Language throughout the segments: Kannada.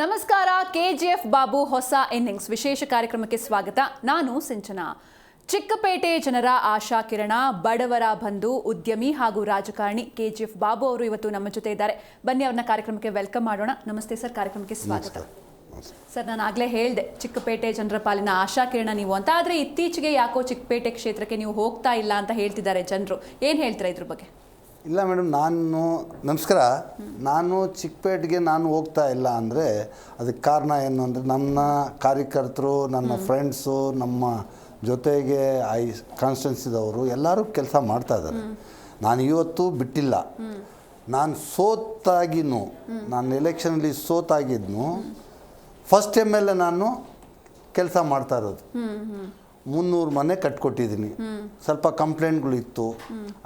ನಮಸ್ಕಾರ. ಕೆಜಿಎಫ್ ಬಾಬು ಹೊಸ ಇನ್ನಿಂಗ್ಸ್ ವಿಶೇಷ ಕಾರ್ಯಕ್ರಮಕ್ಕೆ ಸ್ವಾಗತ. ನಾನು ಸಿಂಚನಾ. ಚಿಕ್ಕಪೇಟೆ ಜನರ ಆಶಾ ಕಿರಣ, ಬಡವರ ಬಂಧು, ಉದ್ಯಮಿ ಹಾಗೂ ರಾಜಕಾರಣಿ ಕೆಜಿಎಫ್ ಬಾಬು ಅವರು ಇವತ್ತು ನಮ್ಮ ಜೊತೆ ಇದ್ದಾರೆ. ಬನ್ನಿ ಅವ್ರನ್ನ ಕಾರ್ಯಕ್ರಮಕ್ಕೆ ವೆಲ್ಕಮ್ ಮಾಡೋಣ. ನಮಸ್ತೆ ಸರ್, ಕಾರ್ಯಕ್ರಮಕ್ಕೆ ಸ್ವಾಗತ. ಸರ್, ನಾನು ಆಗಲೇ ಹೇಳಿದೆ ಚಿಕ್ಕಪೇಟೆ ಜನರ ಪಾಲಿನ ಆಶಾ ಕಿರಣ ನೀವು ಅಂತ. ಆದರೆ ಇತ್ತೀಚೆಗೆ ಯಾಕೋ ಚಿಕ್ಕಪೇಟೆ ಕ್ಷೇತ್ರಕ್ಕೆ ನೀವು ಹೋಗ್ತಾ ಇಲ್ಲ ಅಂತ ಹೇಳ್ತಿದ್ದಾರೆ ಜನರು. ಏನು ಹೇಳ್ತೀರಾ ಇದ್ರ ಬಗ್ಗೆ? ಇಲ್ಲ ಮೇಡಮ್, ನಮಸ್ಕಾರ. ನಾನು ಚಿಕ್ಕಪೇಟೆಗೆ ಹೋಗ್ತಾ ಇಲ್ಲ ಅಂದರೆ ಅದಕ್ಕೆ ಕಾರಣ ಏನು ಅಂದರೆ, ನನ್ನ ಕಾರ್ಯಕರ್ತರು, ನನ್ನ ಫ್ರೆಂಡ್ಸು, ನಮ್ಮ ಜೊತೆಗೆ ಕಾನ್ಸ್ಟಿಟ್ಯೂನ್ಸಿದವರು ಎಲ್ಲರೂ ಕೆಲಸ ಮಾಡ್ತಾಯಿದ್ದಾರೆ. ನಾನು ಇವತ್ತು ಬಿಟ್ಟಿಲ್ಲ. ನಾನು ಸೋತಾಗಿನೂ, ನಾನು ಎಲೆಕ್ಷನಲ್ಲಿ ಸೋತಾಗಿದ್ನು ಫಸ್ಟ್ MLA ನಾನು ಕೆಲಸ ಮಾಡ್ತಾ ಇರೋದು. 300 ಮನೆ ಕಟ್ಕೊಟ್ಟಿದ್ದೀನಿ. ಸ್ವಲ್ಪ ಕಂಪ್ಲೇಂಟ್ಗಳಿತ್ತು.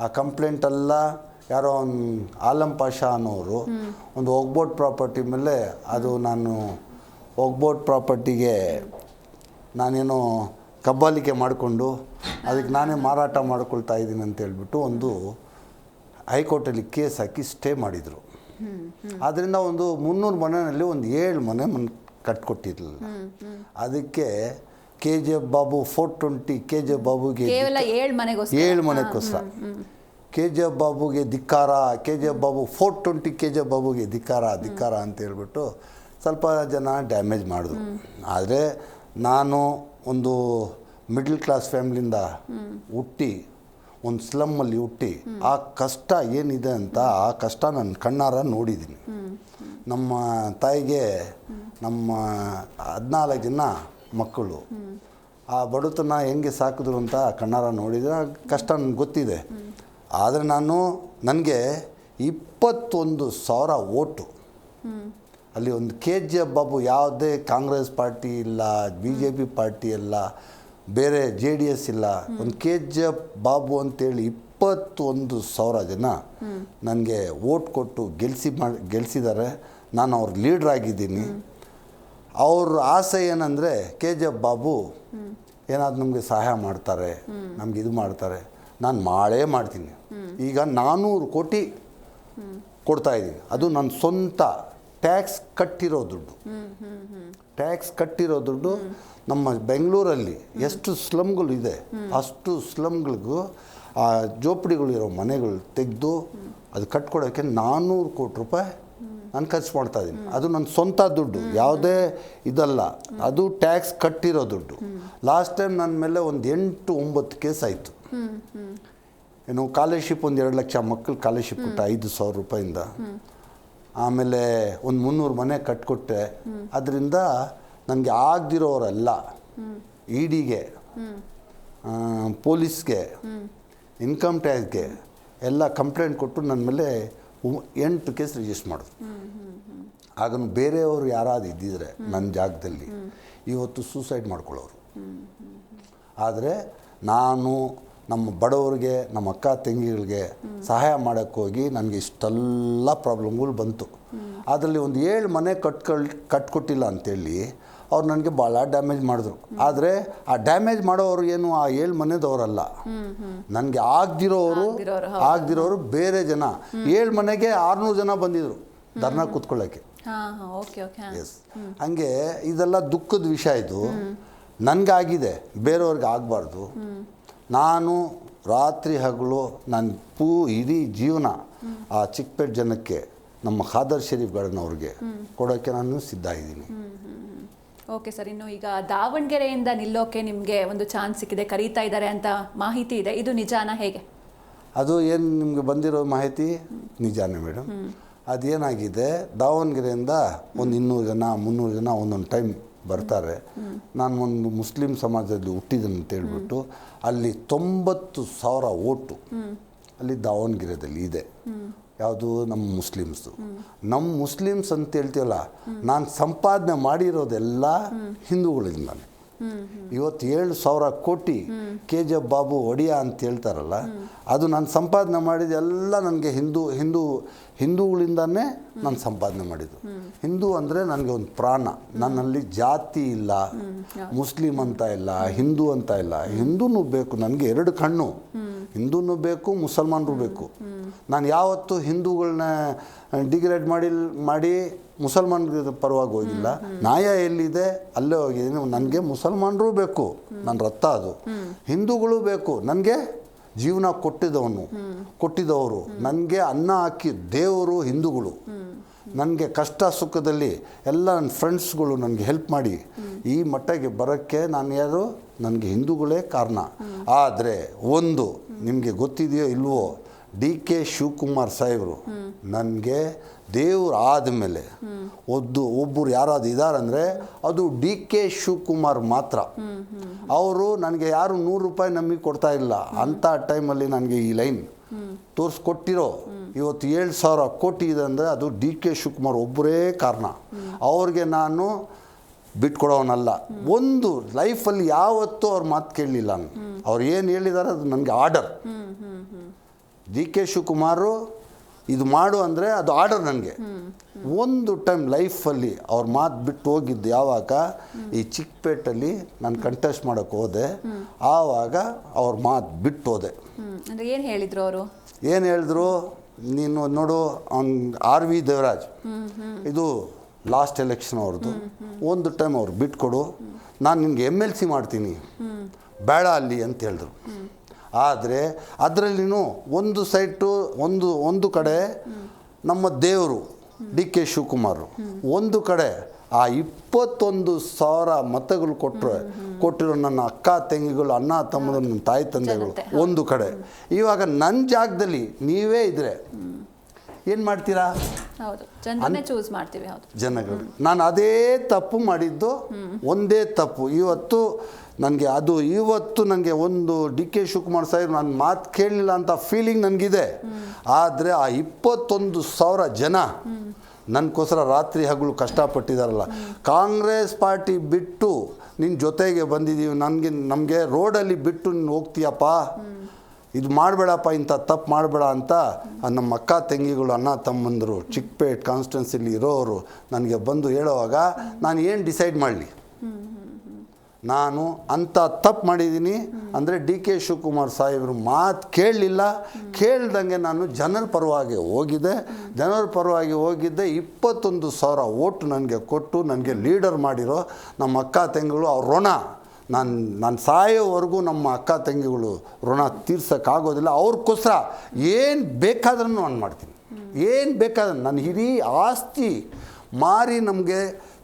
ಆ ಕಂಪ್ಲೇಂಟೆಲ್ಲ ಯಾರೋ ಒಂದು ಆಲಂ ಪಾಷಾ ಅನ್ನೋರು ಒಂದು ಒಗ್ಬೋಟ್ ಪ್ರಾಪರ್ಟಿ ಮೇಲೆ, ಅದು ನಾನು ಒಗ್ಬೋಟ್ ಪ್ರಾಪರ್ಟಿಗೆ ನಾನೇನೋ ಕಬ್ಬಾಲಿಕೆ ಮಾಡಿಕೊಂಡು ಅದಕ್ಕೆ ನಾನೇ ಮಾರಾಟ ಮಾಡ್ಕೊಳ್ತಾ ಇದ್ದೀನಿ ಅಂತ ಹೇಳ್ಬಿಟ್ಟು ಒಂದು ಹೈಕೋರ್ಟಲ್ಲಿ ಕೇಸ್ ಹಾಕಿ ಸ್ಟೇ ಮಾಡಿದರು. ಆದ್ದರಿಂದ ಒಂದು 300 ಮನೆಯಲ್ಲಿ ಒಂದು 7 ಮನೆ ಕಟ್ಕೊಟ್ಟಿರಲಿಲ್ಲ. ಅದಕ್ಕೆ KGF ಬಾಬು 420 KGF ಬಾಬುಗೆ 7 ಮನೆಗೋಸ್ಕರ KGF ಬಾಬುಗೆ ಧಿಕ್ಕಾರ, KGF ಬಾಬು 420 KGF ಬಾಬುಗೆ ಧಿಕ್ಕಾರ ಅಂತ ಹೇಳ್ಬಿಟ್ಟು ಸ್ವಲ್ಪ ಜನ ಡ್ಯಾಮೇಜ್ ಮಾಡಿದ್ರು. ಆದರೆ ನಾನು ಒಂದು ಮಿಡ್ಲ್ ಕ್ಲಾಸ್ ಫ್ಯಾಮಿಲಿಯಿಂದ ಹುಟ್ಟಿ, ಒಂದು ಸ್ಲಮ್ಮಲ್ಲಿ ಹುಟ್ಟಿ, ಆ ಕಷ್ಟ ಏನಿದೆ ಅಂತ ಆ ಕಷ್ಟ ನನ್ನ ಕಣ್ಣಾರ ನೋಡಿದ್ದೀನಿ. ನಮ್ಮ ತಾಯಿಗೆ ನಮ್ಮ 14 ಜನ ಮಕ್ಕಳು. ಆ ಬಡತನ ಹೆಂಗೆ ಸಾಕಿದ್ರು ಅಂತ ಕಣ್ಣಾರ ನೋಡಿದರೆ ಆ ಕಷ್ಟ ನನಗೆ ಗೊತ್ತಿದೆ. ಆದರೆ ನನಗೆ 21,000 ಓಟು. ಅಲ್ಲಿ ಒಂದು KGF ಬಾಬು, ಯಾವುದೇ ಕಾಂಗ್ರೆಸ್ ಪಾರ್ಟಿ ಇಲ್ಲ, BJP ಪಾರ್ಟಿ ಇಲ್ಲ, ಬೇರೆ JDS ಇಲ್ಲ, ಒಂದು KGF ಬಾಬು ಅಂತೇಳಿ 21,000 ಜನ ನನಗೆ ಓಟ್ ಕೊಟ್ಟು ಗೆಲ್ಲಿಸಿದ್ದಾರೆ. ನಾನು ಅವ್ರ ಲೀಡ್ರ್ ಆಗಿದ್ದೀನಿ. ಅವ್ರ ಆಸೆ ಏನಂದರೆ KGF ಬಾಬು ಏನಾದ್ರು ನಮಗೆ ಸಹಾಯ ಮಾಡ್ತಾರೆ, ನಮ್ಗೆ ಇದು ಮಾಡ್ತಾರೆ, ನಾನು ಮಾಡ್ತೀನಿ. ಈಗ 400 ಕೋಟಿ ಕೊಡ್ತಾಯಿದ್ದೀನಿ. ಅದು ನನ್ನ ಸ್ವಂತ ಟ್ಯಾಕ್ಸ್ ಕಟ್ಟಿರೋ ದುಡ್ಡು. ನಮ್ಮ ಬೆಂಗಳೂರಲ್ಲಿ ಎಷ್ಟು ಸ್ಲಮ್ಗಳು ಇದೆ ಅಷ್ಟು ಸ್ಲಮ್ಗಳಿಗೂ ಆ ಜೋಪಡಿಗಳಿರೋ ಮನೆಗಳು ತೆಗೆದು ಅದು ಕಟ್ಕೊಡೋಕ್ಕೆ 400 ಕೋಟಿ ರೂಪಾಯಿ ನಾನು ಖರ್ಚು ಮಾಡ್ತಾಯಿದ್ದೀನಿ. ಅದು ನನ್ನ ಸ್ವಂತ ದುಡ್ಡು, ಯಾವುದೇ ಇದಲ್ಲ, ಅದು ಟ್ಯಾಕ್ಸ್ ಕಟ್ಟಿರೋ ದುಡ್ಡು. ಲಾಸ್ಟ್ ಟೈಮ್ ನನ್ನ ಮೇಲೆ ಒಂದು 8-9 ಕೇಸ್ ಆಯಿತು. ಏನು ಸ್ಕಾಲರ್ಶಿಪ್, ಒಂದು 2 ಲಕ್ಷ ಮಕ್ಕಳು ಸ್ಕಾಲರ್ಶಿಪ್ ಕೊಟ್ಟೆ 5,000 ರೂಪಾಯಿಂದ. ಆಮೇಲೆ ಒಂದು 300 ಮನೆ ಕಟ್ಕೊಟ್ಟೆ. ಅದರಿಂದ ನನಗೆ ಆಗದಿರೋರೆಲ್ಲ EDಗೆ, ಪೊಲೀಸ್ಗೆ, ಇನ್ಕಮ್ ಟ್ಯಾಕ್ಸ್ಗೆ ಎಲ್ಲ ಕಂಪ್ಲೇಂಟ್ ಕೊಟ್ಟು ನನ್ನ ಮೇಲೆ 8 ಕೇಸ್ ರಿಜಿಸ್ಟರ್ ಮಾಡಿದ್ರು. ಆಗ ಬೇರೆಯವರು ಯಾರಾದ್ರು ಇದ್ದಿದ್ರೆ ನನ್ನ ಜಾಗದಲ್ಲಿ ಇವತ್ತು ಸೂಸೈಡ್ ಮಾಡ್ಕೊಳ್ಳೋರು. ಆದರೆ ನಾನು ನಮ್ಮ ಬಡವರಿಗೆ, ನಮ್ಮ ಅಕ್ಕ ತಂಗಿಗಳಿಗೆ ಸಹಾಯ ಮಾಡೋಕ್ಕೋಗಿ ನನಗೆ ಇಷ್ಟೆಲ್ಲ ಪ್ರಾಬ್ಲಮ್ಗಳು ಬಂತು. ಅದರಲ್ಲಿ ಒಂದು 7 ಮನೆ ಕಟ್ಕೊಟ್ಟಿಲ್ಲ ಅಂಥೇಳಿ ಅವ್ರು ನನಗೆ ಭಾಳ ಡ್ಯಾಮೇಜ್ ಮಾಡಿದ್ರು. ಆದರೆ ಆ ಡ್ಯಾಮೇಜ್ ಮಾಡೋರು ಏನು ಆ 7 ಮನೆದವರಲ್ಲ, ನನಗೆ ಆಗದಿರೋರು ಬೇರೆ ಜನ. 7 ಮನೆಗೆ 600 ಜನ ಬಂದಿದ್ರು ಧರ್ನಾ ಕೂತ್ಕೊಳ್ಳೋಕ್ಕೆ. ಎಸ್, ಹಂಗೆ ಇದೆಲ್ಲ ದುಃಖದ ವಿಷಯ. ಇದು ನನಗಾಗಿದೆ, ಬೇರೆಯವ್ರಿಗೆ ಆಗಬಾರ್ದು. ನಾನು ರಾತ್ರಿ ಹಗಲು ನಾನು ಇಡೀ ಜೀವನ ಆ ಚಿಕ್ಕಪೇಟೆ ಜನಕ್ಕೆ, ನಮ್ಮ ಖಾದರ್ ಶರೀಫ್ ಗಾರ್ಡನವ್ರಿಗೆ ಕೊಡೋಕ್ಕೆ ನಾನು ಸಿದ್ಧ ಇದ್ದೀನಿ. ಓಕೆ ಸರ್, ಇನ್ನು ಈಗ ದಾವಣಗೆರೆಯಿಂದ ನಿಲ್ಲೋಕೆ ನಿಮಗೆ ಒಂದು ಚಾನ್ಸ್ ಸಿಕ್ಕಿದೆ, ಕರೀತಾ ಇದ್ದಾರೆ ಅಂತ ಮಾಹಿತಿ ಇದೆ. ಇದು ನಿಜಾನ, ಹೇಗೆ? ಅದು ಏನು ನಿಮಗೆ ಬಂದಿರೋ ಮಾಹಿತಿ ನಿಜಾನೇ ಮೇಡಮ್. ಅದೇನಾಗಿದೆ, ದಾವಣಗೆರೆಯಿಂದ ಒಂದು 200 ಜನ 300 ಜನ ಒಂದೊಂದು ಟೈಮ್ ಬರ್ತಾರೆ. ನಾನು ಒಂದು ಮುಸ್ಲಿಂ ಸಮಾಜದಲ್ಲಿ ಹುಟ್ಟಿದ್ದೀನಿ ಅಂತ ಹೇಳ್ಬಿಟ್ಟು ಅಲ್ಲಿ 90,000 ಓಟು ಅಲ್ಲಿ ದಾವಣಗೆರೆಯಲ್ಲಿ ಇದೆ. ಯಾವುದು? ನಮ್ಮ ಮುಸ್ಲಿಮ್ಸ್ ಅಂತ ಹೇಳ್ತೀವಲ್ಲ, ನಾನು ಸಂಪಾದನೆ ಮಾಡಿರೋದೆಲ್ಲ ಹಿಂದೂಗಳಿಂದಾನೆ. ಇವತ್ತು 7,000 ಕೋಟಿ KGF ಬಾಬು ಒಡಿಯ ಅಂತ ಹೇಳ್ತಾರಲ್ಲ, ಅದು ನಾನು ಸಂಪಾದನೆ ಮಾಡಿದೆಲ್ಲ ನನಗೆ ಹಿಂದೂಗಳಿಂದಾನೇ ನಾನು ಸಂಪಾದನೆ ಮಾಡಿದ್ದು. ಹಿಂದೂ ಅಂದರೆ ನನಗೆ ಒಂದು ಪ್ರಾಣ. ನನ್ನಲ್ಲಿ ಜಾತಿ ಇಲ್ಲ, ಮುಸ್ಲಿಂ ಅಂತ ಇಲ್ಲ, ಹಿಂದೂ ಅಂತ ಇಲ್ಲ. ಹಿಂದೂನೂ ಬೇಕು ನನಗೆ, 2 ಕಣ್ಣು. ಹಿಂದೂನೂ ಬೇಕು, ಮುಸಲ್ಮಾನರು ಬೇಕು. ನಾನು ಯಾವತ್ತೂ ಹಿಂದೂಗಳನ್ನ ಡಿಗ್ರೇಡ್ ಮಾಡಿ ಮುಸಲ್ಮಾನ್ರ ಪರವಾಗಿ ಹೋಗಿಲ್ಲ. ನ್ಯಾಯ ಎಲ್ಲಿದೆ ಅಲ್ಲೇ ಹೋಗಿದ್ದೀನಿ. ನನಗೆ ಮುಸಲ್ಮಾನರು ಬೇಕು, ನನ್ನ ರಕ್ತ ಅದು. ಹಿಂದೂಗಳು ಬೇಕು, ನನಗೆ ಜೀವನ ಕೊಟ್ಟಿದ್ದವರು, ನನಗೆ ಅನ್ನ ಹಾಕಿ ದೇವರು ಹಿಂದೂಗಳು. ನನಗೆ ಕಷ್ಟ ಸುಖದಲ್ಲಿ ಎಲ್ಲ ನನ್ನ ಫ್ರೆಂಡ್ಸ್ಗಳು ನನಗೆ ಹೆಲ್ಪ್ ಮಾಡಿ ಈ ಮಟ್ಟಕ್ಕೆ ಬರೋಕ್ಕೆ ನನಗೆ ಹಿಂದೂಗಳೇ ಕಾರಣ. ಆದರೆ ಒಂದು ನಿಮಗೆ ಗೊತ್ತಿದೆಯೋ ಇಲ್ವೋ, DK ಶಿವಕುಮಾರ್ ಸಾಹೇಬರು ನನಗೆ ದೇವ್ರು ಆದಮೇಲೆ ಒಬ್ಬರು ಯಾರಾದ್ರು ಇದ್ದಾರಂದರೆ ಅದು DK ಶಿವಕುಮಾರ್ ಮಾತ್ರ. ಅವರು ನನಗೆ ಯಾರು 100 ರೂಪಾಯಿ ನಮಗೆ ಕೊಡ್ತಾ ಇಲ್ಲ. ಅಂಥ ಟೈಮಲ್ಲಿ ನನಗೆ ಈ ಲೈನ್ ತೋರಿಸ್ಕೊಟ್ಟಿರೋ ಇವತ್ತು 7,000 ಕೋಟಿ ಇದೆ ಅಂದರೆ ಅದು DK ಶಿವಕುಮಾರ್ ಒಬ್ಬರೇ ಕಾರಣ. ಅವ್ರಿಗೆ ನಾನು ಬಿಟ್ಕೊಡೋನಲ್ಲ. ಒಂದು ಲೈಫಲ್ಲಿ ಯಾವತ್ತೂ ಅವ್ರ ಮಾತು ಕೇಳಲಿಲ್ಲ ನಾನು. ಅವ್ರು ಏನು ಹೇಳಿದ್ದಾರೆ ಅದು ನನಗೆ ಆರ್ಡರ್. DK ಶಿವಕುಮಾರು ಇದು ಮಾಡು ಅಂದರೆ ಅದು ಆರ್ಡರ್ ನನಗೆ. ಒಂದು ಟೈಮ್ ಲೈಫಲ್ಲಿ ಅವ್ರ ಮಾತು ಬಿಟ್ಟು ಹೋಗಿದ್ದು ಯಾವಾಗ, ಈ ಚಿಕ್ಕಪೇಟಲ್ಲಿ ನಾನು ಕಂಟೆಸ್ಟ್ ಮಾಡೋಕ್ಕೆ ಹೋದೆ, ಆವಾಗ ಅವ್ರ ಮಾತು ಬಿಟ್ಟು ಹೋದೆ. ಅಂದರೆ ಏನು ಹೇಳಿದರು ಅವರು? ಏನು ಹೇಳಿದ್ರು, ನೀನು ನೋಡು RV ದೇವರಾಜ್, ಇದು ಲಾಸ್ಟ್ ಎಲೆಕ್ಷನ್ ಅವ್ರದ್ದು, ಒಂದು ಟೈಮ್ ಅವ್ರು ಬಿಟ್ಕೊಡು, ನಾನು ನಿನಗೆ MLC ಮಾಡ್ತೀನಿ, ಬೇಡ ಅಲ್ಲಿ ಅಂತ ಹೇಳಿದ್ರು. ಆದರೆ ಅದರಲ್ಲಿನೂ ಒಂದು ಸೈಟು ಒಂದು ಕಡೆ ನಮ್ಮ ದೇವರು DK ಶಿವಕುಮಾರ್, ಒಂದು ಕಡೆ ಆ 21,000 ಮತಗಳು ಕೊಟ್ಟಿರೋ ನನ್ನ ಅಕ್ಕ ತಂಗಿಗಳು, ಅಣ್ಣ ತಮ್ಮರು, ನನ್ನ ತಾಯಿ ತಂದೆಗಳು ಒಂದು ಕಡೆ. ಇವಾಗ ನನ್ನ ಜಾಗದಲ್ಲಿ ನೀವೇ ಇದ್ರೆ ಏನು ಮಾಡ್ತೀರಾ? ಹೌದು, ಜನರನ್ನೇ ಚೂಸ್ ಮಾಡ್ತೀವಿ. ಹೌದು, ಜನಗಳು. ನಾನು ಅದೇ ತಪ್ಪು ಮಾಡಿದ್ದು, ಒಂದೇ ತಪ್ಪು. ಇವತ್ತು ನನಗೆ ಒಂದು DK ಶಿವಕುಮಾರ್ ಸಾಹೇಬ್ ನನ್ನ ಮಾತು ಕೇಳಲಿಲ್ಲ ಅಂತ ಫೀಲಿಂಗ್ ನನಗಿದೆ. ಆದರೆ ಆ 21,000 ಜನ ನನಗೋಸ್ಕರ ರಾತ್ರಿ ಹಗಲು ಕಷ್ಟಪಟ್ಟಿದ್ದಾರಲ್ಲ. ಕಾಂಗ್ರೆಸ್ ಪಾರ್ಟಿ ಬಿಟ್ಟು ನಿನ್ನ ಜೊತೆಗೆ ಬಂದಿದ್ದೀವಿ, ನಮಗೆ ರೋಡಲ್ಲಿ ಬಿಟ್ಟು ನೀನು ಹೋಗ್ತೀಯಪ್ಪ, ಇದು ಮಾಡಬೇಡಪ್ಪ, ಇಂಥ ತಪ್ಪು ಮಾಡಬೇಡ ಅಂತ ನಮ್ಮ ಅಕ್ಕ ತಂಗಿಗಳು, ಅಣ್ಣ ತಮ್ಮಂದರು, ಚಿಕ್ಕಪೇಟ್ ಕಾನ್ಸ್ಟಿಟ್ಯೂನ್ಸಿಲಿ ಇರೋರು ನನಗೆ ಬಂದು ಹೇಳೋವಾಗ ನಾನು ಏನು ಡಿಸೈಡ್ ಮಾಡಲಿ? ನಾನು ಅಂಥ ತಪ್ಪು ಮಾಡಿದ್ದೀನಿ ಅಂದರೆ DK ಶಿವಕುಮಾರ್ ಸಾಹೇಬರು ಮಾತು ಕೇಳ್ದಂಗೆ ನಾನು ಜನರ ಪರವಾಗಿ ಹೋಗಿದ್ದೆ. 21,000 ಓಟು ನನಗೆ ಕೊಟ್ಟು ನನಗೆ ಲೀಡರ್ ಮಾಡಿರೋ ನಮ್ಮ ಅಕ್ಕ ತಂಗಿಗಳು, ಅವ್ರ ಋಣ ನಾನು ಸಾಯೋವರೆಗೂ ನಮ್ಮ ಅಕ್ಕ ತಂಗಿಗಳು ಋಣ ತೀರ್ಸೋಕ್ಕಾಗೋದಿಲ್ಲ. ಅವ್ರಿಗೋಸ್ಕರ ಏನು ಬೇಕಾದ್ರೂ ನಾನು ಮಾಡ್ತೀನಿ, ಏನು ಬೇಕಾದ್ರೆ ನನ್ನ ಇಡೀ ಆಸ್ತಿ ಮಾರಿ ನಮಗೆ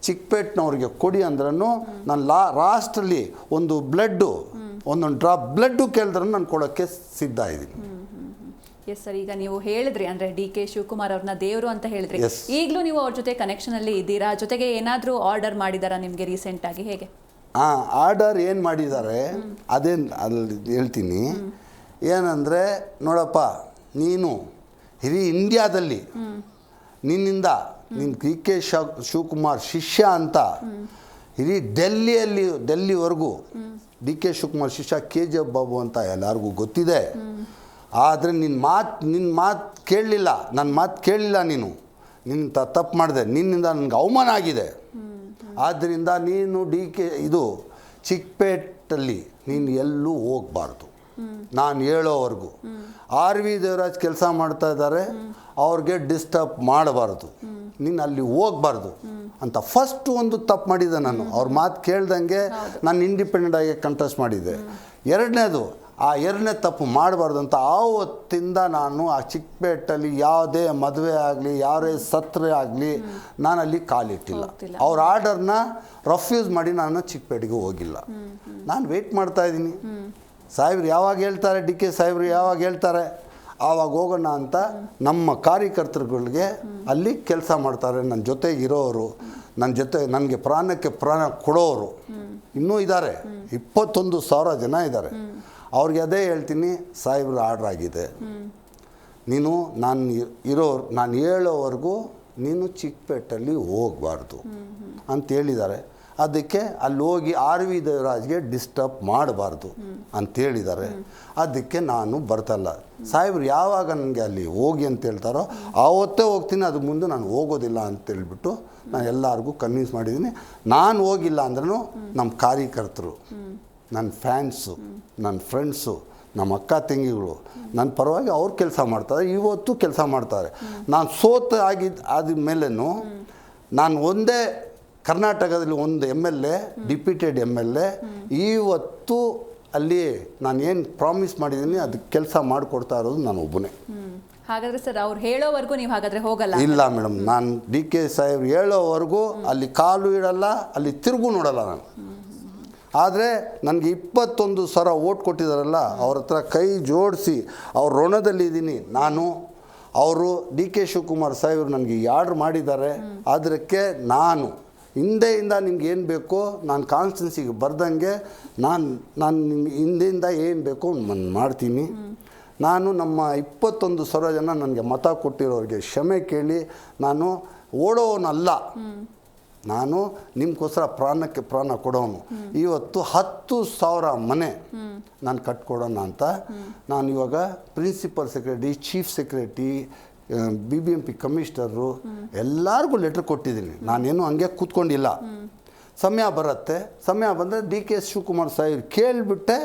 ಚಿಕ್ಕಪೇಟ್ನವ್ರಿಗೆ ಕೊಡಿ ಅಂದ್ರೂ ನಾನು ಲಾಸ್ಟಲ್ಲಿ ಒಂದೊಂದು ಡ್ರಾಪ್ ಬ್ಲಡ್ಡು ಕೇಳಿದ್ರೂ ನಾನು ಕೊಡೋಕ್ಕೆ ಸಿದ್ಧ ಇದ್ದೀನಿ. ಎಸ್ ಸರ್, ಈಗ ನೀವು ಹೇಳಿದ್ರಿ ಅಂದರೆ DK ಶಿವಕುಮಾರ್ ಅವ್ರನ್ನ ದೇವರು ಅಂತ ಹೇಳಿದ್ರಿ. ಈಗಲೂ ನೀವು ಅವ್ರ ಜೊತೆ ಕನೆಕ್ಷನಲ್ಲಿ ಇದ್ದೀರಾ? ಜೊತೆಗೆ ಏನಾದರೂ ಆರ್ಡರ್ ಮಾಡಿದಾರಾ ನಿಮಗೆ ರೀಸೆಂಟಾಗಿ? ಹೇಗೆ ಆರ್ಡರ್ ಏನು ಮಾಡಿದ್ದಾರೆ ಅಲ್ಲಿ ಹೇಳ್ತೀನಿ. ಏನಂದರೆ, ನೋಡಪ್ಪ, ನೀನು ಇಡೀ ಇಂಡಿಯಾದಲ್ಲಿ ನಿನ್ನಿಂದ DK ಶಿವಕುಮಾರ್ ಶಿಷ್ಯ ಅಂತ ಇಡೀ ಡೆಲ್ಲಿವರೆಗೂ DK ಶಿವಕುಮಾರ್ ಶಿಷ್ಯ KGF ಬಾಬು ಅಂತ ಎಲ್ಲರಿಗೂ ಗೊತ್ತಿದೆ. ಆದರೆ ನಿನ್ನ ಮಾತು ಕೇಳಲಿಲ್ಲ, ನನ್ನ ಮಾತು ಕೇಳಲಿಲ್ಲ, ನಿನ್ನ ತಪ್ಪು ಮಾಡಿದೆ, ನಿನ್ನಿಂದ ನನಗೆ ಅವಮಾನ ಆಗಿದೆ. ಆದ್ದರಿಂದ ನೀನು ಇದು ಚಿಕ್ಕಪೇಟಲ್ಲಿ ನೀನು ಎಲ್ಲೂ ಹೋಗಬಾರ್ದು, ನಾನು ಹೇಳೋವರೆಗೂ. RV ದೇವರಾಜ್ ಕೆಲಸ ಮಾಡ್ತಾ ಇದ್ದಾರೆ, ಅವ್ರಿಗೆ ಡಿಸ್ಟರ್ಬ್ ಮಾಡಬಾರ್ದು, ನೀನು ಅಲ್ಲಿ ಹೋಗಬಾರ್ದು ಅಂತ ಫಸ್ಟ್ ಒಂದು ತಪ್ಪು ಮಾಡಿದ್ದೆ ನಾನು. ಅವ್ರ ಮಾತು ಕೇಳ್ದಂಗೆ ನಾನು ಇಂಡಿಪೆಂಡೆಂಟಾಗಿ ಕಂಟೆಸ್ಟ್ ಮಾಡಿದ್ದೆ. ಎರಡನೇ ತಪ್ಪು ಮಾಡಬಾರ್ದು ಅಂತ ಆವತ್ತಿಂದ ನಾನು ಆ ಚಿಕ್ಕಪೇಟಲ್ಲಿ ಯಾವುದೇ ಮದುವೆ ಆಗಲಿ, ಯಾರೇ ಸತ್ರೆ ಆಗಲಿ, ನಾನು ಅಲ್ಲಿ ಕಾಲಿಟ್ಟಿಲ್ಲ. ಅವ್ರ ಆರ್ಡರ್ನ ರಫ್ಯೂಸ್ ಮಾಡಿ ನಾನು ಚಿಕ್ಕಪೇಟೆಗೆ ಹೋಗಿಲ್ಲ. ನಾನು ವೆಯ್ಟ್ ಮಾಡ್ತಾಯಿದ್ದೀನಿ, ಸಾಹೇಬ್ರು ಯಾವಾಗ ಹೇಳ್ತಾರೆ, DK ಸಾಹೇಬ್ರು ಯಾವಾಗ ಹೇಳ್ತಾರೆ ಆವಾಗ ಹೋಗೋಣ ಅಂತ ನಮ್ಮ ಕಾರ್ಯಕರ್ತರುಗಳಿಗೆ ಅಲ್ಲಿ ಕೆಲಸ ಮಾಡ್ತಾರೆ. ನನ್ನ ಜೊತೆಗಿರೋರು, ನನಗೆ ಪ್ರಾಣಕ್ಕೆ ಪ್ರಾಣ ಕೊಡೋರು ಇನ್ನೂ ಇದ್ದಾರೆ. 21,000 ಜನ ಇದ್ದಾರೆ. ಅವ್ರಿಗೆ ಅದೇ ಹೇಳ್ತೀನಿ, ಸಾಹೇಬ್ರು ಆರ್ಡ್ರ್ ಆಗಿದೆ, ನಾನು ಹೇಳೋವರೆಗೂ ನೀನು ಚಿಕ್ಕಪೇಟಲ್ಲಿ ಹೋಗಬಾರ್ದು ಅಂತ ಹೇಳಿದ್ದಾರೆ. ಅದಕ್ಕೆ ಅಲ್ಲಿ ಹೋಗಿ RV ದೇವರಾಜ್ಗೆ ಡಿಸ್ಟರ್ಬ್ ಮಾಡಬಾರ್ದು ಅಂತೇಳಿದ್ದಾರೆ. ಅದಕ್ಕೆ ನಾನು ಬರ್ತಲ್ಲ. ಸಾಹೇಬ್ರು ಯಾವಾಗ ನನಗೆ ಅಲ್ಲಿ ಹೋಗಿ ಅಂತ ಹೇಳ್ತಾರೋ ಆವತ್ತೇ ಹೋಗ್ತೀನಿ, ಅದು ಮುಂದೆ ನಾನು ಹೋಗೋದಿಲ್ಲ ಅಂತೇಳ್ಬಿಟ್ಟು ನಾನು ಎಲ್ಲರಿಗೂ ಕನ್ವಿನ್ಸ್ ಮಾಡಿದ್ದೀನಿ. ನಾನು ಹೋಗಿಲ್ಲ ಅಂದ್ರೂ ನಮ್ಮ ಕಾರ್ಯಕರ್ತರು, ನನ್ನ ಫ್ಯಾನ್ಸು, ನನ್ನ ಫ್ರೆಂಡ್ಸು, ನಮ್ಮ ಅಕ್ಕ ತಂಗಿಗಳು ನನ್ನ ಪರವಾಗಿ ಅವ್ರು ಕೆಲಸ ಮಾಡ್ತಾರೆ, ಇವತ್ತು ಕೆಲಸ ಮಾಡ್ತಾರೆ. ನಾನು ಆದ ಮೇಲೇನು ನಾನು ಒಂದೇ ಕರ್ನಾಟಕದಲ್ಲಿ ಒಂದು MLA, ಡಿಪ್ಯೂಟೆಡ್ MLA, ಇವತ್ತು ಅಲ್ಲಿ ನಾನು ಏನು ಪ್ರಾಮಿಸ್ ಮಾಡಿದ್ದೀನಿ ಅದಕ್ಕೆ ಕೆಲಸ ಮಾಡಿಕೊಡ್ತಾ ಇರೋದು ನಾನು ಒಬ್ಬನೇ. ಹಾಗಾದ್ರೆ ಸರ್ ಅವ್ರು ಹೇಳೋವರೆಗೂ ನೀವು ಹಾಗಾದ್ರೆ ಹೋಗಲ್ಲ? ಇಲ್ಲ ಮೇಡಮ್, ನಾನು DK ಸಾಹೇಬ್ ಹೇಳೋವರೆಗೂ ಅಲ್ಲಿ ಕಾಲು ಇಡಲ್ಲ, ಅಲ್ಲಿ ತಿರುಗು ನೋಡಲ್ಲ ನಾನು. ಆದರೆ ನನಗೆ 21,000 ಓಟ್ ಕೊಟ್ಟಿದ್ದಾರಲ್ಲ, ಅವ್ರ ಹತ್ರ ಕೈ ಜೋಡಿಸಿ ಅವ್ರ ಋಣದಲ್ಲಿದ್ದೀನಿ ನಾನು. ಅವರು DK ಶಿವಕುಮಾರ್ ಸಾಹೇಬರು ನನಗೆ ಆರ್ಡ್ರ್ ಮಾಡಿದ್ದಾರೆ. ಅದಕ್ಕೆ ನಾನು ಹಿಂದೆಯಿಂದ ನಿಮ್ಗೆ ಏನು ಬೇಕೋ ನಾನು ಕಾನ್ಸ್ಟಿಟ್ಯೂನ್ಸಿಗೆ ಬರ್ದಂಗೆ ನಾನು ನಿಮ್ಗೆ ಹಿಂದೆಯಿಂದ ಏನು ಬೇಕೋ ಮಾಡ್ತೀನಿ. ನಾನು ನಮ್ಮ 21,000 ಜನ ನನಗೆ ಮತ ಕೊಟ್ಟಿರೋರಿಗೆ ಕ್ಷಮೆ ಕೇಳಿ ನಾನು ಓಡೋನಲ್ಲ, ನಾನು ನಿಮ್ಗೋಸ್ಕರ ಪ್ರಾಣಕ್ಕೆ ಪ್ರಾಣ ಕೊಡೋನು. ಇವತ್ತು 10,000 ಮನೆ ನಾನು ಕಟ್ಕೊಡೋಣ ಅಂತ ನಾನು ಇವಾಗ principal secretary, chief secretary, BBMP commissioner ಎಲ್ಲರಿಗೂ ಲೆಟ್ರ್ ಕೊಟ್ಟಿದ್ದೀನಿ. ನಾನೇನು ಹಂಗೆ ಕೂತ್ಕೊಂಡಿಲ್ಲ. ಸಮಯ ಬರುತ್ತೆ, ಸಮಯ ಬಂದರೆ DK ಶಿವಕುಮಾರ್ ಸಾಹೇಬ್ ಕೇಳಿಬಿಟ್ಟೆ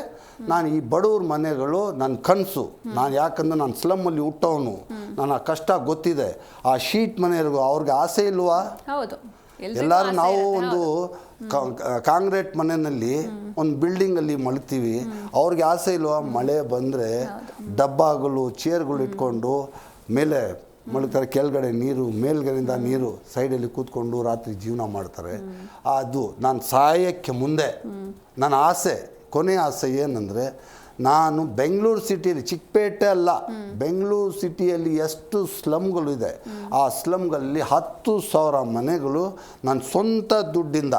ನಾನು ಈ ಬಡವ್ರ ಮನೆಗಳು ನನ್ನ ಕನಸು. ನಾನು ಯಾಕಂದರೆ ನಾನು ಸ್ಲಮ್ಮಲ್ಲಿ ಹುಟ್ಟವನು, ನಾನು ಆ ಕಷ್ಟ ಗೊತ್ತಿದೆ. ಆ ಶೀಟ್ ಮನೆಯವ್ರಿಗೂ ಅವ್ರಿಗೆ ಆಸೆ ಇಲ್ವಾ? ಹೌದು, ಎಲ್ಲರೂ ನಾವು ಒಂದು ಕಾಂಕ್ರೀಟ್ ಮನೆಯಲ್ಲಿ ಒಂದು ಬಿಲ್ಡಿಂಗಲ್ಲಿ ಮಲಗ್ತೀವಿ, ಅವ್ರಿಗೆ ಆಸೆ ಇಲ್ವಾ? ಮಳೆ ಬಂದರೆ ಡಬ್ಬಗಳು ಚೇರ್ಗಳು ಇಟ್ಕೊಂಡು ಮೇಲೆ ಮಲಗ್ತಾರೆ, ಕೆಳಗಡೆ ನೀರು, ಮೇಲ್ಗಡೆಯಿಂದ ನೀರು, ಸೈಡಲ್ಲಿ ಕೂತ್ಕೊಂಡು ರಾತ್ರಿ ಜೀವನ ಮಾಡ್ತಾರೆ. ಅದು ನಾನು ಸಾಯಕ್ಕೆ ಮುಂದೆ ನನ್ನ ಆಸೆ, ಕೊನೆಯ ಆಸೆ ಏನಂದರೆ ನಾನು ಬೆಂಗಳೂರು ಸಿಟಿಯಲ್ಲಿ, ಚಿಕ್ಕಪೇಟೆ ಅಲ್ಲ, ಬೆಂಗಳೂರು ಸಿಟಿಯಲ್ಲಿ ಎಷ್ಟು ಸ್ಲಮ್ಗಳು ಇದೆ, ಆ ಸ್ಲಮ್ಗಳಲ್ಲಿ 10,000 ಮನೆಗಳು ನನ್ನ ಸ್ವಂತ ದುಡ್ಡಿಂದ,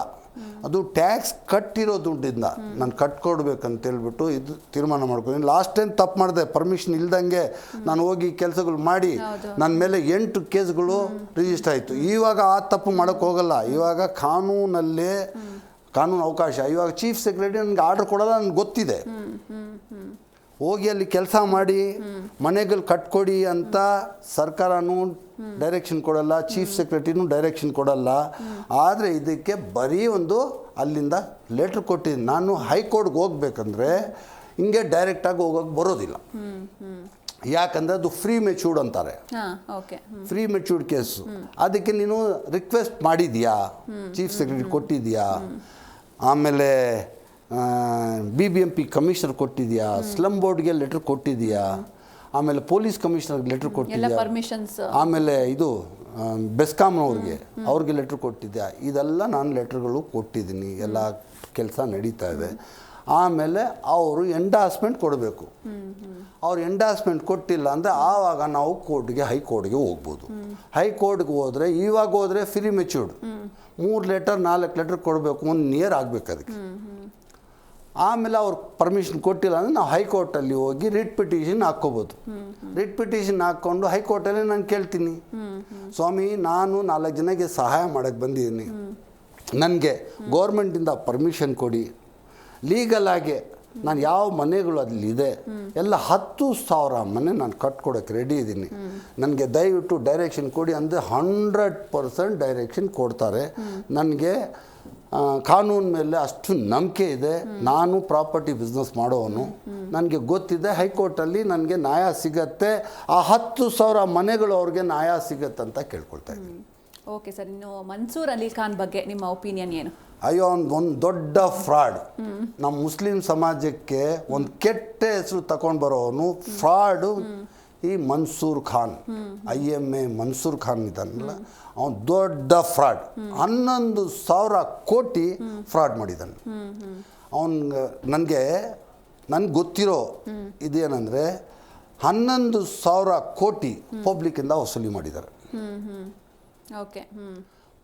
ಅದು ಟ್ಯಾಕ್ಸ್ ಕಟ್ಟಿರೋ ದುಡ್ಡಿಂದ ನಾನು ಕಟ್ಕೊಡ್ಬೇಕಂತೇಳ್ಬಿಟ್ಟು ಇದು ತೀರ್ಮಾನ ಮಾಡ್ಕೊಂಡು. ಲಾಸ್ಟ್ ಟೈಮ್ ತಪ್ಪು ಮಾಡಿದೆ, ಪರ್ಮಿಷನ್ ಇಲ್ದಂಗೆ ನಾನು ಹೋಗಿ ಕೆಲಸಗಳು ಮಾಡಿ ನನ್ನ ಮೇಲೆ 8 ಕೇಸ್ಗಳು ರಿಜಿಸ್ಟರ್ ಆಯಿತು. ಇವಾಗ ಆ ತಪ್ಪು ಮಾಡೋಕ್ಕೆ ಹೋಗಲ್ಲ. ಇವಾಗ ಕಾನೂನು ಅವಕಾಶ. ಇವಾಗ ಚೀಫ್ ಸೆಕ್ರೆಟರಿ ನನಗೆ ಆರ್ಡರ್ ಕೊಡೋಲ್ಲ, ನನಗೆ ಗೊತ್ತಿದೆ. ಹೋಗಿ ಅಲ್ಲಿ ಕೆಲಸ ಮಾಡಿ ಮನೆಗಳು ಕಟ್ಕೊಡಿ ಅಂತ ಸರ್ಕಾರನೂ ಡೈರೆಕ್ಷನ್ ಕೊಡಲ್ಲ, ಚೀಫ್ ಸೆಕ್ರೆಟರಿನೂ ಡೈರೆಕ್ಷನ್ ಕೊಡಲ್ಲ. ಆದರೆ ಇದಕ್ಕೆ ಬರೀ ಒಂದು ಅಲ್ಲಿಂದ ಲೆಟ್ರ್ ಕೊಟ್ಟಿದ್ದೀನಿ. ನಾನು ಹೈಕೋರ್ಟ್ಗೆ ಹೋಗ್ಬೇಕಂದ್ರೆ ಹಿಂಗೆ ಡೈರೆಕ್ಟಾಗಿ ಹೋಗೋಕ್ಕೆ ಬರೋದಿಲ್ಲ. ಯಾಕಂದರೆ ಅದು ಫ್ರೀ ಮೆಚೂರ್ಡ್ ಅಂತಾರೆ, ಫ್ರೀ ಮೆಚೂರ್ಡ್ ಕೇಸು. ಅದಕ್ಕೆ ನೀನು ರಿಕ್ವೆಸ್ಟ್ ಮಾಡಿದ್ಯಾ, ಚೀಫ್ ಸೆಕ್ರೆಟರಿ ಕೊಟ್ಟಿದ್ಯಾ, ಆಮೇಲೆ BBMP ಕಮಿಷನರ್ ಕೊಟ್ಟಿದ್ಯಾ, ಸ್ಲಮ್ ಬೋರ್ಡ್ಗೆ ಲೆಟ್ರ್ ಕೊಟ್ಟಿದ್ಯಾ, ಆಮೇಲೆ ಪೊಲೀಸ್ ಕಮಿಷನರ್ಗೆ ಲೆಟ್ರ್ ಕೊಟ್ಟಿದ್ಯಾ, ಆಮೇಲೆ ಇದು ಅವ್ರಿಗೆ ಲೆಟ್ರ್ ಕೊಟ್ಟಿದ್ಯಾ. ಇದೆಲ್ಲ ನಾನು ಲೆಟ್ರ್ಗಳು ಕೊಟ್ಟಿದ್ದೀನಿ, ಎಲ್ಲ ಕೆಲಸ ನಡೀತಾ ಇದೆ. ಆಮೇಲೆ ಅವರು ಎಂಡಾಸ್ಮೆಂಟ್ ಕೊಡಬೇಕು. ಅವ್ರು ಎಂಡಾಸ್ಮೆಂಟ್ ಕೊಟ್ಟಿಲ್ಲ ಅಂದರೆ ಆವಾಗ ನಾವು ಹೈಕೋರ್ಟ್ಗೆ ಹೋಗ್ಬೋದು. ಹೈಕೋರ್ಟ್ಗೆ ಹೋದರೆ, ಇವಾಗ ಹೋದರೆ ಫ್ರೀ ಮೆಚೂರ್ಡ್ 3 ಲೆಟರ್ 4 ಲೆಟರ್ ಕೊಡಬೇಕು, 1 ಇಯರ್ ಆಗಬೇಕು ಅದಕ್ಕೆ. ಆಮೇಲೆ ಅವ್ರು ಪರ್ಮಿಷನ್ ಕೊಟ್ಟಿಲ್ಲ ಅಂದರೆ ನಾವು ಹೈಕೋರ್ಟಲ್ಲಿ ಹೋಗಿ ರಿಟ್ ಪಿಟಿಷನ್ ಹಾಕ್ಕೋಬೋದು. ರಿಟ್ ಪಿಟಿಷನ್ ಹಾಕ್ಕೊಂಡು ಹೈಕೋರ್ಟಲ್ಲಿ ನಾನು ಕೇಳ್ತೀನಿ, ಸ್ವಾಮಿ ನಾನು 4 ಜನಕ್ಕೆ ಸಹಾಯ ಮಾಡೋಕ್ಕೆ ಬಂದಿದ್ದೀನಿ, ನನಗೆ ಗೌರ್ಮೆಂಟಿಂದ ಪರ್ಮಿಷನ್ ಕೊಡಿ, ಲೀಗಲಾಗಿ ನಾನು ಯಾವ ಮನೆಗಳು ಅಲ್ಲಿದೆ ಎಲ್ಲ 10,000 ಮನೆ ನಾನು ಕಟ್ಕೊಡೋಕ್ಕೆ ರೆಡಿ ಇದ್ದೀನಿ, ನನಗೆ ದಯವಿಟ್ಟು ಡೈರೆಕ್ಷನ್ ಕೊಡಿ ಅಂದರೆ 100% ಡೈರೆಕ್ಷನ್ ಕೊಡ್ತಾರೆ. ನನಗೆ ಕಾನೂನು ಮೇಲೆ ಅಷ್ಟು ನಂಬಿಕೆ ಇದೆ. ನಾನು ಪ್ರಾಪರ್ಟಿ ಬಿಸ್ನೆಸ್ ಮಾಡೋವನು, ನನಗೆ ಗೊತ್ತಿದೆ ಹೈಕೋರ್ಟಲ್ಲಿ ನನಗೆ ನ್ಯಾಯ ಸಿಗತ್ತೆ, ಆ 10,000 ಮನೆಗಳು ಅವ್ರಿಗೆ ನ್ಯಾಯ ಸಿಗತ್ತೆ ಅಂತ ಕೇಳ್ಕೊಳ್ತಾ ಇದ್ದೀನಿ. ಓಕೆ ಸರ್, ಇನ್ನು ಮನ್ಸೂರ್ ಅಲಿ ಖಾನ್ ಬಗ್ಗೆ ನಿಮ್ಮ ಒಪಿನಿಯನ್ ಏನು? ಅಯ್ಯೋ, ಒಂದು ದೊಡ್ಡ ಫ್ರಾಡ್. ನಮ್ಮ ಮುಸ್ಲಿಂ ಸಮಾಜಕ್ಕೆ ಒಂದು ಕೆಟ್ಟ ಹೆಸರು ತಗೊಂಡು ಬರೋವನು ಫ್ರಾಡು ಈ ಮನ್ಸೂರ್ ಖಾನ್. IMA ಮನ್ಸೂರ್ ಖಾನ್ ಇದ್ದಾನಲ್ಲ, ಅವನು ದೊಡ್ಡ ಫ್ರಾಡ್. 11,000 ಕೋಟಿ ಫ್ರಾಡ್ ಮಾಡಿದ್ದಾನೆ. ನನಗೆ ಗೊತ್ತಿರೋ ಇದೇನೆಂದರೆ 11,000 ಕೋಟಿ ಪಬ್ಲಿಕ್ಕಿಂದ ವಸೂಲಿ ಮಾಡಿದ್ದಾರೆ. ಓಕೆ,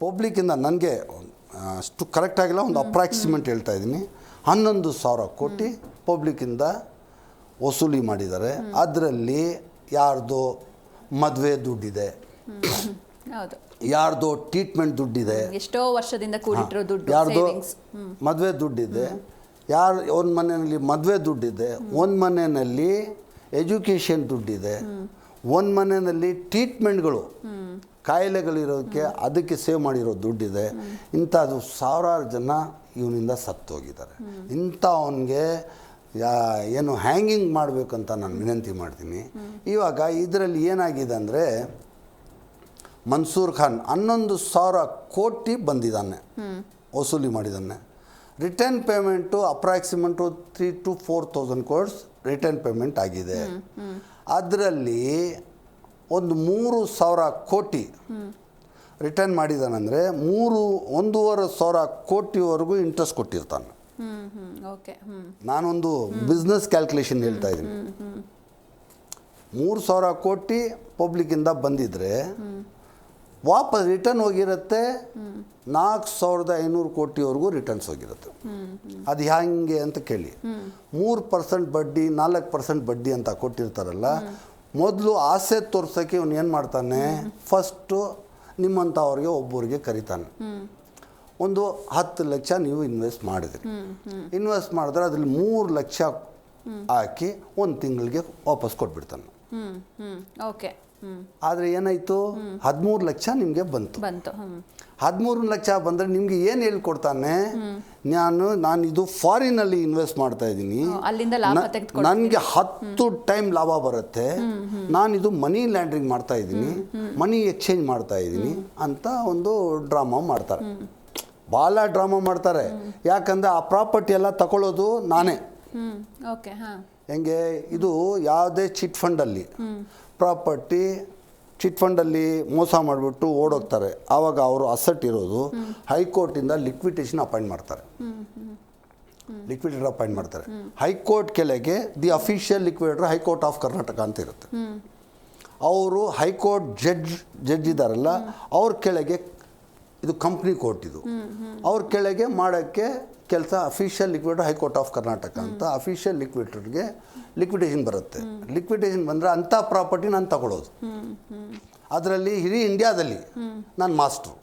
ಪಬ್ಲಿಕ್ಕಿಂದ ನನಗೆ ಅಷ್ಟು ಕರೆಕ್ಟಾಗಿಲ್ಲ, ಒಂದು ಅಪ್ರಾಕ್ಸಿಮೇಟ್ ಹೇಳ್ತಾ ಇದ್ದೀನಿ. 11,000 ಕೋಟಿ ಪಬ್ಲಿಕ್ಕಿಂದ ವಸೂಲಿ ಮಾಡಿದ್ದಾರೆ. ಅದರಲ್ಲಿ ಯಾರ್ದೋ ಮದುವೆ ದುಡ್ಡಿದೆ, ಯಾರ್ದೋ ಟ್ರೀಟ್ಮೆಂಟ್ ದುಡ್ಡಿದೆ, ಎಷ್ಟೋ ವರ್ಷದಿಂದ ಕೂಡಿಟ್ಟಿರೋ ದುಡ್ಡು, ಯಾರ್ದೋ ಮದುವೆ ದುಡ್ಡಿದೆ, ಒಂದು ಮನೆಯಲ್ಲಿ ಮದುವೆ ದುಡ್ಡಿದೆ, ಒಂದು ಮನೆಯಲ್ಲಿ ಎಜುಕೇಷನ್ ದುಡ್ಡಿದೆ, ಒಂದು ಮನೆಯಲ್ಲಿ ಟ್ರೀಟ್ಮೆಂಟ್ಗಳು ಕಾಯಿಲೆಗಳಿರೋದಕ್ಕೆ ಅದಕ್ಕೆ ಸೇವ್ ಮಾಡಿರೋ ದುಡ್ಡಿದೆ. ಇಂಥದ್ದು 1,000 ಜನ ಇವನಿಂದ ಸತ್ತೋಗಿದ್ದಾರೆ. ಇಂಥವನಿಗೆ ಏನು ಹ್ಯಾಂಗಿಂಗ್ ಮಾಡಬೇಕಂತ ನಾನು ವಿನಂತಿ ಮಾಡ್ತೀನಿ. ಇವಾಗ ಇದರಲ್ಲಿ ಏನಾಗಿದೆ ಅಂದರೆ ಮನ್ಸೂರ್ ಖಾನ್ 11,000 ಕೋಟಿ ಬಂದಿದ್ದಾನೆ, ವಸೂಲಿ ಮಾಡಿದ್ದಾನೆ. Return payment approximate 3,000 to 4,000 crores return payment ಆಗಿದೆ. ಅದರಲ್ಲಿ ಒಂದು 3,000 ಕೋಟಿ ರಿಟರ್ನ್ ಮಾಡಿದ್ದಾನಂದರೆ 1,500 ಕೋಟಿವರೆಗೂ ಇಂಟ್ರೆಸ್ಟ್ ಕೊಟ್ಟಿರ್ತಾನೆ. ನಾನೊಂದು ಬಿಸ್ನೆಸ್ ಕ್ಯಾಲ್ಕುಲೇಷನ್ ಹೇಳ್ತಾ ಇದ್ದೀನಿ. 3,000 ಕೋಟಿ ಪಬ್ಲಿಕ್ಕಿಂದ ಬಂದಿದ್ರೆ ವಾಪಸ್ ರಿಟರ್ನ್ ಹೋಗಿರುತ್ತೆ 4,500 ಕೋಟಿವರೆಗೂ ರಿಟರ್ನ್ಸ್ ಹೋಗಿರುತ್ತೆ. ಅದು ಹೇಗೆ ಅಂತ ಕೇಳಿ. 3% ಬಡ್ಡಿ 4% ಬಡ್ಡಿ ಅಂತ ಕೊಟ್ಟಿರ್ತಾರಲ್ಲ, ಮೊದಲು ಆಸೆ ತೋರ್ಸೋಕ್ಕೆ ಇವನು ಏನು ಮಾಡ್ತಾನೆ, ಫಸ್ಟು ನಿಮ್ಮಂಥವ್ರಿಗೆ ಒಬ್ಬರಿಗೆ ಕರಿತಾನೆ. ಒಂದು 10 ಲಕ್ಷ ನೀವು ಇನ್ವೆಸ್ಟ್ ಮಾಡಿದ್ರಿ, ಇನ್ವೆಸ್ಟ್ ಮಾಡಿದ್ರೆ ಅದ್ರಲ್ಲಿ 3 ಲಕ್ಷ ಹಾಕಿ ಒಂದು ತಿಂಗಳಿಗೆ ವಾಪಸ್ ಕೊಟ್ಬಿಡ್ತಾನೆ. ಆದರೆ ಏನಾಯಿತು, 13 ಲಕ್ಷ ನಿಮಗೆ ಬಂತು. 13 ಲಕ್ಷ ಬಂದರೆ ನಿಮಗೆ ಏನು ಹೇಳ್ಕೊಡ್ತಾನೆ, ನಾನು ಇದು ಫಾರಿನಲ್ಲಿ ಇನ್ವೆಸ್ಟ್ ಮಾಡ್ತಾ ಇದ್ದೀನಿ, ನನಗೆ 10 ಟೈಮ್ ಲಾಭ ಬರುತ್ತೆ, ನಾನಿದು ಮನಿ ಲ್ಯಾಂಡ್ರಿಂಗ್ ಮಾಡ್ತಾ ಇದ್ದೀನಿ, ಮನಿ ಎಕ್ಸ್ಚೇಂಜ್ ಮಾಡ್ತಾ ಇದ್ದೀನಿ ಅಂತ ಒಂದು ಡ್ರಾಮಾ ಮಾಡ್ತಾರೆ. ಭಾಳ ಡ್ರಾಮಾ ಮಾಡ್ತಾರೆ. ಯಾಕಂದರೆ ಆ ಪ್ರಾಪರ್ಟಿ ಎಲ್ಲ ತಗೊಳ್ಳೋದು ನಾನೇ. ಹೆಂಗೆ, ಇದು ಯಾವುದೇ ಚಿಟ್ ಫಂಡಲ್ಲಿ ಪ್ರಾಪರ್ಟಿ ಚಿಟ್ ಫಂಡಲ್ಲಿ ಮೋಸ ಮಾಡಿಬಿಟ್ಟು ಓಡೋಗ್ತಾರೆ. ಆವಾಗ ಅವರು ಅಸೆಟ್ ಇರೋದು ಹೈಕೋರ್ಟಿಂದ ಲಿಕ್ವಿಡೇಷನ್ ಅಪಾಯಿಂಟ್ ಮಾಡ್ತಾರೆ. ಲಿಕ್ವಿಡೇಟರ್ ಅಪಾಯಿಂಟ್ ಮಾಡ್ತಾರೆ. ಹೈಕೋರ್ಟ್ ಕೆಳಗೆ the official liquidator high court of Karnataka ಅಂತ ಇರುತ್ತೆ. ಅವರು ಹೈಕೋರ್ಟ್ ಜಡ್ಜ್ ಇದ್ದಾರಲ್ಲ, ಅವ್ರ ಕೆಳಗೆ ಇದು ಕಂಪ್ನಿ ಕೋರ್ಟ್, ಇದು ಅವ್ರ ಕೆಳಗೆ ಮಾಡೋಕ್ಕೆ ಕೆಲಸ official liquidator high court of Karnataka ಅಂತ. ಅಫಿಷಿಯಲ್ ಲಿಕ್ವಿಡೇಟರ್ಗೆ ಲಿಕ್ವಿಡೇಷನ್ ಬರುತ್ತೆ. ಲಿಕ್ವಿಡೇಷನ್ ಬಂದರೆ ಅಂಥ ಪ್ರಾಪರ್ಟಿ ನಾನು ತಗೊಳ್ಳೋದು. ಅದರಲ್ಲಿ ಇಡೀ ಇಂಡಿಯಾದಲ್ಲಿ ನಾನು ಮಾಸ್ಟ್ರು,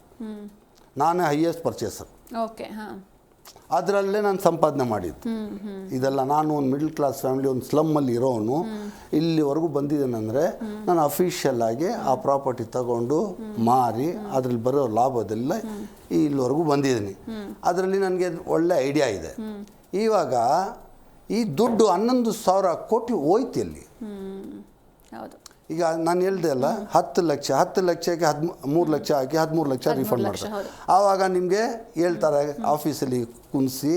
ನಾನೇ ಹೈಯೆಸ್ಟ್ ಪರ್ಚೇಸರ್. ಅದರಲ್ಲೇ ನಾನು ಸಂಪಾದನೆ ಮಾಡಿದ್ದು. ಇದೆಲ್ಲ ನಾನು ಒಂದು ಮಿಡ್ಲ್ ಕ್ಲಾಸ್ ಫ್ಯಾಮಿಲಿ, ಒಂದು ಸ್ಲಮ್ಮಲ್ಲಿ ಇರೋನು, ಇಲ್ಲಿವರೆಗೂ ಬಂದಿದ್ದೇನೆಂದರೆ ನಾನು ಅಫಿಷಿಯಲ್ ಆಗಿ ಆ ಪ್ರಾಪರ್ಟಿ ತಗೊಂಡು ಮಾರಿ ಅದರಲ್ಲಿ ಬರೋ ಲಾಭದೆಲ್ಲ ಇಲ್ಲಿವರೆಗೂ ಬಂದಿದ್ದೀನಿ. ಅದರಲ್ಲಿ ನನಗೆ ಒಳ್ಳೆ ಐಡಿಯಾ ಇದೆ. ಇವಾಗ ಈ ದುಡ್ಡು 11,000 ಕೋಟಿ ಹೋಯ್ತು ಎಲ್ಲಿ? ಈಗ ನಾನು ಹೇಳ್ದೆ ಅಲ್ಲ, 10 ಲಕ್ಷಕ್ಕೆ 13 ಲಕ್ಷ ಹಾಕಿ 13 ಲಕ್ಷ ರಿಫಂಡ್ ಮಾಡ್ತಾರೆ. ಆವಾಗ ನಿಮಗೆ ಹೇಳ್ತಾರೆ ಆಫೀಸಲ್ಲಿ ಕುಣಿಸಿ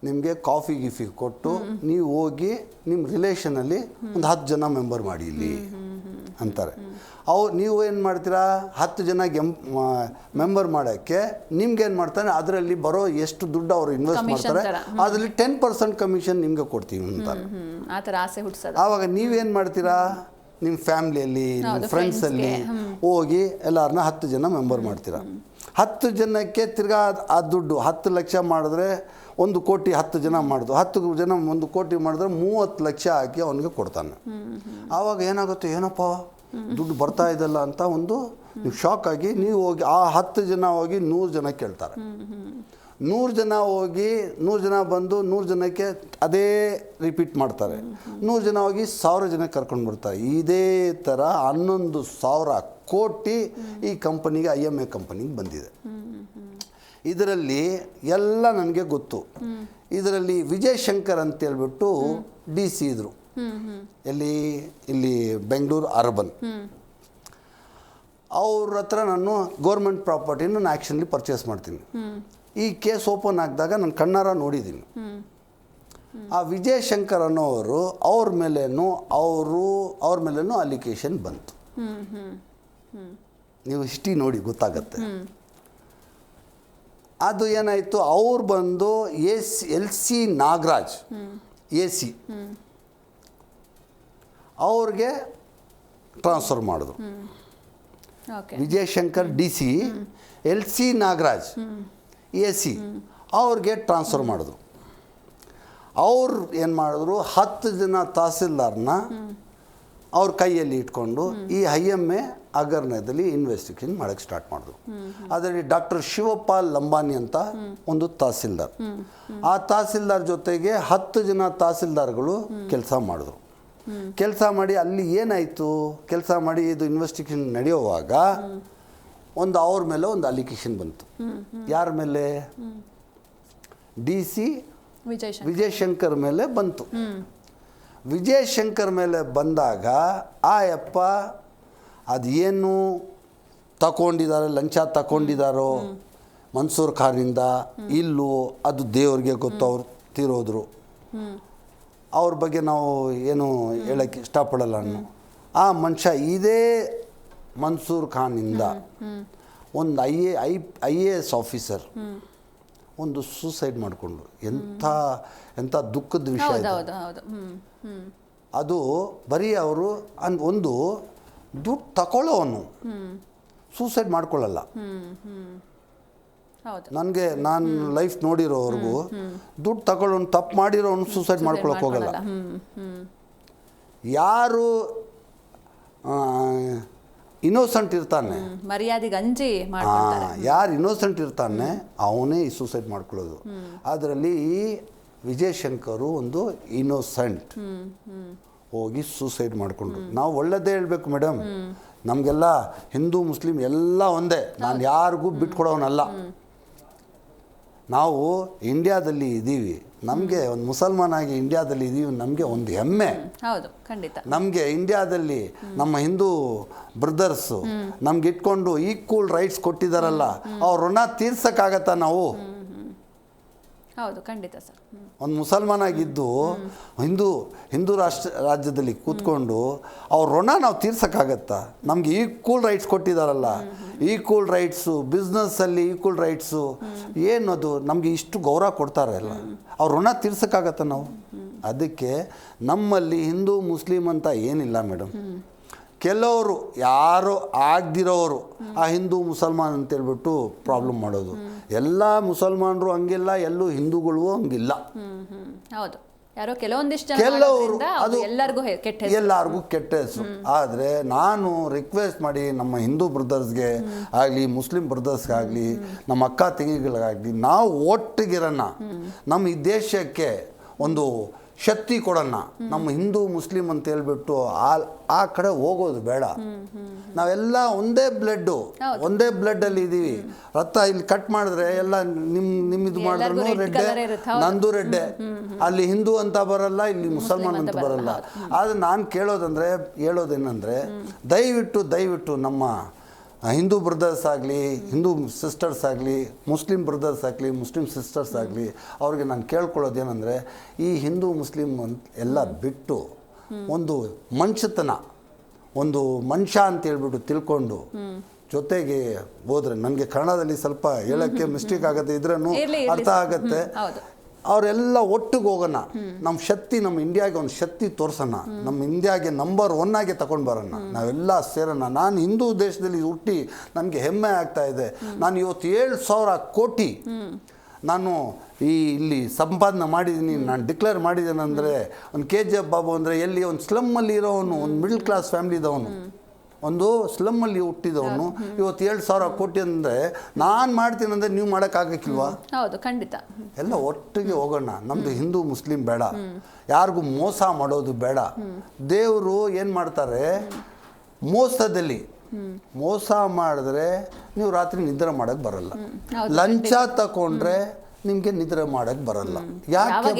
ನಿಮಗೆ ಕಾಫಿ ಗಿಫಿ ಕೊಟ್ಟು ನೀವು ಹೋಗಿ ನಿಮ್ಮ ರಿಲೇಷನಲ್ಲಿ ಒಂದು 10 ಜನ ಮೆಂಬರ್ ಮಾಡಿ ಇಲ್ಲಿ ಅಂತಾರೆ. ನೀವು ಏನು ಮಾಡ್ತೀರಾ, 10 ಜನ ಮೆಂಬರ್ ಮಾಡೋಕ್ಕೆ ನಿಮ್ಗೇನು ಮಾಡ್ತಾನೆ, ಅದರಲ್ಲಿ ಬರೋ ಎಷ್ಟು ದುಡ್ಡು ಅವರು ಇನ್ವೆಸ್ಟ್ ಮಾಡ್ತಾರೆ ಅದರಲ್ಲಿ 10% ಕಮಿಷನ್ ನಿಮಗೆ ಕೊಡ್ತೀವಿ ಅಂತಾರೆ. ಆವಾಗ ನೀವೇನು ಮಾಡ್ತೀರಾ, ನಿಮ್ಮ ಫ್ಯಾಮ್ಲಿಯಲ್ಲಿ ನಿಮ್ಮ ಫ್ರೆಂಡ್ಸಲ್ಲಿ ಹೋಗಿ ಎಲ್ಲರನ್ನ 10 ಜನ ಮೆಂಬರ್ ಮಾಡ್ತೀರಾ. 10 ಜನಕ್ಕೆ ತಿರ್ಗಾ ಆ ದುಡ್ಡು 10 ಲಕ್ಷ ಮಾಡಿದ್ರೆ 1 ಕೋಟಿ 10 ಜನ ಮಾಡಿದ್ರು, 10 ಜನ 1 ಕೋಟಿ ಮಾಡಿದ್ರೆ 30 ಲಕ್ಷ ಹಾಕಿ ಅವನಿಗೆ ಕೊಡ್ತಾನೆ. ಆವಾಗ ಏನಾಗುತ್ತೆ, ಏನಪ್ಪ ದುಡ್ಡು ಬರ್ತಾ ಇದಲ್ಲ ಅಂತ ಒಂದು ನೀವು ಶಾಕ್ ಆಗಿ ನೀವು ಹೋಗಿ ಆ 10 ಜನ ಹೋಗಿ 100 ಜನ ಕೇಳ್ತಾರೆ. 100 ಜನ ಹೋಗಿ 100 ಜನ ಬಂದು 100 ಜನಕ್ಕೆ ಅದೇ ರಿಪೀಟ್ ಮಾಡ್ತಾರೆ. 100 ಜನ ಹೋಗಿ 1000 ಜನ ಕರ್ಕೊಂಡು ಬರ್ತಾರೆ. ಇದೇ ಥರ 11,000 ಕೋಟಿ ಈ ಕಂಪನಿಗೆ IMA ಕಂಪನಿಗೆ ಬಂದಿದೆ. ಇದರಲ್ಲಿ ಎಲ್ಲ ನನಗೆ ಗೊತ್ತು. ಇದರಲ್ಲಿ ವಿಜಯ್ ಶಂಕರ್ ಅಂತೇಳ್ಬಿಟ್ಟು DC ಇದ್ರು, ಇಲ್ಲಿ ಬೆಂಗಳೂರು ಅರ್ಬನ್. ಅವ್ರ ಹತ್ರ ನಾನು ಗೌರ್ಮೆಂಟ್ ಪ್ರಾಪರ್ಟಿನ ನಾನು ಆ್ಯಕ್ಷನ್ಲಿ ಪರ್ಚೇಸ್ ಮಾಡ್ತೀನಿ. ಈ ಕೇಸ್ ಓಪನ್ ಆಗಿದಾಗ ನಾನು ಕಣ್ಣಾರ ನೋಡಿದ್ದೀನಿ. ಆ ವಿಜಯ್ ಶಂಕರ್ ಅನ್ನೋರು ಅವ್ರ ಮೇಲೇನೂ ಅಲಿಗೇಷನ್ ಬಂತು. ನೀವು ಹಿಸ್ಟ್ರಿ ನೋಡಿ ಗೊತ್ತಾಗತ್ತೆ. ಅದು ಏನಾಯಿತು, ಅವ್ರು ಬಂದು LC ನಾಗರಾಜ್ AC ಅವ್ರಿಗೆ ಟ್ರಾನ್ಸ್ಫರ್ ಮಾಡಿದ್ರು. Vijay Shankar DC, LC Nagaraj AC ಅವ್ರಿಗೆ ಟ್ರಾನ್ಸ್ಫರ್ ಮಾಡಿದ್ರು. ಅವ್ರು ಏನು ಮಾಡಿದ್ರು, 10 ಜನ ತಹಸೀಲ್ದಾರ್ನ ಅವ್ರ ಕೈಯಲ್ಲಿ ಇಟ್ಕೊಂಡು ಈ IMA ಹಗರಣದಲ್ಲಿ ಇನ್ವೆಸ್ಟಿಗೇಷನ್ ಮಾಡೋಕ್ಕೆ ಸ್ಟಾರ್ಟ್ ಮಾಡಿದ್ರು. ಅದರಲ್ಲಿ ಡಾಕ್ಟರ್ ಶಿವಪಾಲ್ ಲಂಬಾನಿ ಅಂತ ಒಂದು ತಹಸೀಲ್ದಾರ್, ಆ ತಹಸೀಲ್ದಾರ್ ಜೊತೆಗೆ 10 ಜನ ತಹಸೀಲ್ದಾರ್ಗಳು ಕೆಲಸ ಮಾಡಿದ್ರು. ಕೆಲಸ ಮಾಡಿ ಅಲ್ಲಿ ಏನಾಯಿತು, ಕೆಲಸ ಮಾಡಿ ಇದು ಇನ್ವೆಸ್ಟಿಗೇಷನ್ ನಡೆಯುವಾಗ ಅವ್ರ ಮೇಲೆ ಒಂದು ಅಲಿಗೇಷನ್ ಬಂತು. ಯಾರ ಮೇಲೆ? DC ವಿಜಯ್ ಶಂಕರ್ ಮೇಲೆ ಬಂತು. ವಿಜಯ್ ಶಂಕರ್ ಮೇಲೆ ಬಂದಾಗ ಯಪ್ಪ ಅದೇನು ತಗೊಂಡಿದ್ದಾರೆ, ಲಂಚ ತಗೊಂಡಿದ್ದಾರೋ ಮನ್ಸೂರ್ ಖಾನಿಂದ ಇಲ್ಲೂ ಅದು ದೇವ್ರಿಗೆ ಗೊತ್ತು, ಅವ್ರು ತೀರೋದ್ರು. ಅವ್ರ ಬಗ್ಗೆ ನಾವು ಏನು ಹೇಳೋಕ್ಕೆ ಇಷ್ಟಪಡಲ್ಲ. ನಾನು ಆ ಮನುಷ್ಯ ಇದೇ ಮನ್ಸೂರ್ ಖಾನಿಂದ ಒಂದು IAS ಆಫೀಸರ್ ಒಂದು ಸೂಸೈಡ್ ಮಾಡಿಕೊಂಡು, ಎಂಥ ದುಃಖದ ವಿಷಯ ಅದು. ಬರೀ ಅವರು ಒಂದು ದುಡ್ಡು ತಗೊಳ್ಳೋನು ಸೂಸೈಡ್ ಮಾಡ್ಕೊಳ್ಳಲ್ಲ. ನಾನು ಲೈಫ್ ನೋಡಿರೋವ್ರಿಗೂ ದುಡ್ಡು ತಗೊಳ್ಳೋನು, ತಪ್ಪು ಮಾಡಿರೋನು ಸೂಸೈಡ್ ಮಾಡ್ಕೊಳಕ್ಕೆ ಹೋಗಲ್ಲ. ಯಾರು ಇನ್ನೋಸೆಂಟ್ ಇರ್ತಾನೆ, ಮರ್ಯಾದೆಗೆ ಅಂಜಿ ಯಾರು ಇನ್ನೋಸೆಂಟ್ ಇರ್ತಾನೆ ಅವನೇ ಈ ಸೂಸೈಡ್ ಮಾಡ್ಕೊಳ್ಳೋದು. ಅದರಲ್ಲಿ ಈ ವಿಜಯ್ ಶಂಕರು ಒಂದು ಇನ್ನೋಸೆಂಟ್ ಹೋಗಿ ಸೂಸೈಡ್ ಮಾಡಿಕೊಂಡ್ರು. ನಾವು ಒಳ್ಳೆಯದೇ ಹೇಳಬೇಕು ಮೇಡಮ್, ನಮಗೆಲ್ಲ ಹಿಂದೂ ಮುಸ್ಲಿಂ ಎಲ್ಲ ಒಂದೇ, ನಾನು ಯಾರಿಗೂ ಬಿಟ್ಕೊಡೋನಲ್ಲ. ನಾವು ಇಂಡಿಯಾದಲ್ಲಿ ಇದ್ದೀವಿ, ನಮಗೆ ಒಂದು ಮುಸಲ್ಮಾನ್ ಆಗಿ ಇಂಡಿಯಾದಲ್ಲಿ ಇದ್ದೀವಿ, ನಮಗೆ ಒಂದು ಹೆಮ್ಮೆ. ಹೌದು, ಖಂಡಿತ. ನಮಗೆ ಇಂಡಿಯಾದಲ್ಲಿ ನಮ್ಮ ಹಿಂದೂ ಬ್ರದರ್ಸು ನಮ್ಗೆ ಇಟ್ಕೊಂಡು ಈಕ್ವಲ್ ರೈಟ್ಸ್ ಕೊಟ್ಟಿದ್ದಾರಲ್ಲ, ಅವ್ರ ಋಣ ತೀರ್ಸಕ್ಕಾಗತ್ತಾ ನಾವು? ಹೌದು, ಖಂಡಿತ ಸರ್. ಒಂದು ಮುಸಲ್ಮಾನ್ ಆಗಿದ್ದು ಹಿಂದೂ ರಾಜ್ಯದಲ್ಲಿ ಕೂತ್ಕೊಂಡು ಅವ್ರ ಋಣ ನಾವು ತೀರ್ಸಕ್ಕಾಗತ್ತಾ? ನಮಗೆ ಈಕ್ವಲ್ ರೈಟ್ಸ್ ಕೊಟ್ಟಿದ್ದಾರಲ್ಲ, ಈಕ್ವಲ್ ರೈಟ್ಸು, ಬಿಸ್ನೆಸ್ಸಲ್ಲಿ ಈಕ್ವಲ್ ರೈಟ್ಸು, ಏನದು ನಮಗೆ ಇಷ್ಟು ಗೌರವ ಕೊಡ್ತಾರೆ ಅಲ್ಲ, ಅವ್ರ ಋಣ ತೀರ್ಸಕ್ಕಾಗತ್ತಾ ನಾವು? ಅದಕ್ಕೆ ನಮ್ಮಲ್ಲಿ ಹಿಂದೂ ಮುಸ್ಲಿಂ ಅಂತ ಏನಿಲ್ಲ ಮೇಡಮ್. ಕೆಲವರು ಯಾರೋ ಆಗದಿರೋರು ಆ ಹಿಂದೂ ಮುಸಲ್ಮಾನ್ ಅಂತೇಳ್ಬಿಟ್ಟು ಪ್ರಾಬ್ಲಮ್ ಮಾಡೋದು. ಎಲ್ಲ ಮುಸಲ್ಮಾನರು ಹಂಗಿಲ್ಲ, ಎಲ್ಲೂ ಹಿಂದೂಗಳು ಹಂಗಿಲ್ಲ. ಹೌದು, ಯಾರೋ ಕೆಲವೊಂದಿಷ್ಟು ಕೆಲವರು ಅದು ಎಲ್ಲರಿಗೂ ಕೆಟ್ಟ ಹೆಸರು. ಆದರೆ ನಾನು ರಿಕ್ವೆಸ್ಟ್ ಮಾಡಿ ನಮ್ಮ ಹಿಂದೂ ಬ್ರದರ್ಸ್ಗೆ ಆಗಲಿ, ಮುಸ್ಲಿಂ ಬ್ರದರ್ಸ್ಗಾಗಲಿ, ನಮ್ಮ ಅಕ್ಕ ತಂಗಿಗಳಿಗಾಗಲಿ, ನಾವು ಒಟ್ಟಿಗಿರೋಣ, ನಮ್ಮ ಈ ದೇಶಕ್ಕೆ ಒಂದು ಶಕ್ತಿ ಕೊಡೋಣ. ನಮ್ಮ ಹಿಂದೂ ಮುಸ್ಲಿಂ ಅಂತ ಹೇಳ್ಬಿಟ್ಟು ಆ ಕಡೆ ಹೋಗೋದು ಬೇಡ. ನಾವೆಲ್ಲ ಒಂದೇ ಬ್ಲಡ್ಡಲ್ಲಿ ಇದ್ದೀವಿ. ರಕ್ತ ಇಲ್ಲಿ ಕಟ್ ಮಾಡಿದ್ರೆ ಎಲ್ಲ ನಿಮ್ಮಿದು ಮಾಡಿದ್ರು ರೆಡ್ಡೆ, ನಂದು ರೆಡ್ಡೆ. ಅಲ್ಲಿ ಹಿಂದೂ ಅಂತ ಬರಲ್ಲ, ಇಲ್ಲಿ ಮುಸಲ್ಮಾನ್ ಅಂತ ಬರಲ್ಲ. ಆದರೆ ನಾನು ಹೇಳೋದೇನೆಂದರೆ ದಯವಿಟ್ಟು ನಮ್ಮ ಹಿಂದೂ ಬ್ರದರ್ಸ್ ಆಗಲಿ, ಹಿಂದೂ ಸಿಸ್ಟರ್ಸ್ ಆಗಲಿ, ಮುಸ್ಲಿಂ ಬ್ರದರ್ಸ್ ಆಗಲಿ, ಮುಸ್ಲಿಂ ಸಿಸ್ಟರ್ಸ್ ಆಗಲಿ, ಅವ್ರಿಗೆ ನಾನು ಕೇಳ್ಕೊಳ್ಳೋದೇನೆಂದರೆ, ಈ ಹಿಂದೂ ಮುಸ್ಲಿಂ ಎಲ್ಲ ಬಿಟ್ಟು ಒಂದು ಮನುಷ್ಯತನ, ಒಂದು ಮನುಷ್ಯ ಅಂತೇಳ್ಬಿಟ್ಟು ತಿಳ್ಕೊಂಡು ಜೊತೆಗೆ ಹೋದರೆ, ನನಗೆ ಕನ್ನಡದಲ್ಲಿ ಸ್ವಲ್ಪ ಹೇಳೋಕ್ಕೆ ಮಿಸ್ಟೇಕ್ ಆಗುತ್ತೆ, ಇದ್ರೂ ಅರ್ಥ ಆಗುತ್ತೆ. ಅವರೆಲ್ಲ ಒಟ್ಟಿಗೆ ಹೋಗೋಣ. ನಮ್ಮ ಶಕ್ತಿ, ನಮ್ಮ ಇಂಡಿಯಾಗೆ ಒಂದು ಶಕ್ತಿ ತೋರಿಸೋಣ, ನಮ್ಮ ಇಂಡಿಯಾಗೆ ನಂಬರ್ 1 ಆಗಿ ತಗೊಂಡು ಬರೋಣ, ನಾವೆಲ್ಲ ಸೇರೋಣ. ನಾನು ಹಿಂದೂ ದೇಶದಲ್ಲಿ ಹುಟ್ಟಿ ನನಗೆ ಹೆಮ್ಮೆ ಆಗ್ತಾ ಇದೆ. ನಾನು ಇವತ್ತು 7,000 ಕೋಟಿ ನಾನು ಇಲ್ಲಿ ಸಂಪಾದನೆ ಮಾಡಿದ್ದೀನಿ. ನಾನು ಡಿಕ್ಲೇರ್ ಮಾಡಿದ್ದೇನೆಂದರೆ, ಒಂದು KGF ಬಾಬು ಅಂದರೆ ಎಲ್ಲಿ ಒಂದು ಸ್ಲಮ್ಮಲ್ಲಿ ಇರೋವನು, ಒಂದು ಮಿಡಲ್ ಕ್ಲಾಸ್ ಫ್ಯಾಮಿಲಿದವನು, ಒಂದು ಸ್ಲಮ್ಮಲ್ಲಿ ಹುಟ್ಟಿದವನು ಇವತ್ತು 7,000 ಕೋಟಿ ಅಂದರೆ ನಾನು ಮಾಡ್ತೀನಿ ಅಂದರೆ ನೀವು ಮಾಡೋಕ್ಕಾಗಕ್ಕಿಲ್ವಾ? ಹೌದು, ಖಂಡಿತ. ಎಲ್ಲ ಒಟ್ಟಿಗೆ ಹೋಗೋಣ. ನಮ್ಮದು ಹಿಂದೂ ಮುಸ್ಲಿಂ ಬೇಡ, ಯಾರಿಗೂ ಮೋಸ ಮಾಡೋದು ಬೇಡ. ದೇವರು ಏನು ಮಾಡ್ತಾರೆ, ಮೋಸ ಮಾಡಿದ್ರೆ ನೀವು ರಾತ್ರಿ ನಿದ್ರೆ ಮಾಡೋಕ್ಕೆ ಬರಲ್ಲ. ಲಂಚ ತಗೊಂಡ್ರೆ ನಿಮಗೆ ನಿದ್ರೆ ಮಾಡೋಕ್ಕೆ ಬರಲ್ಲ. ಯಾಕೆ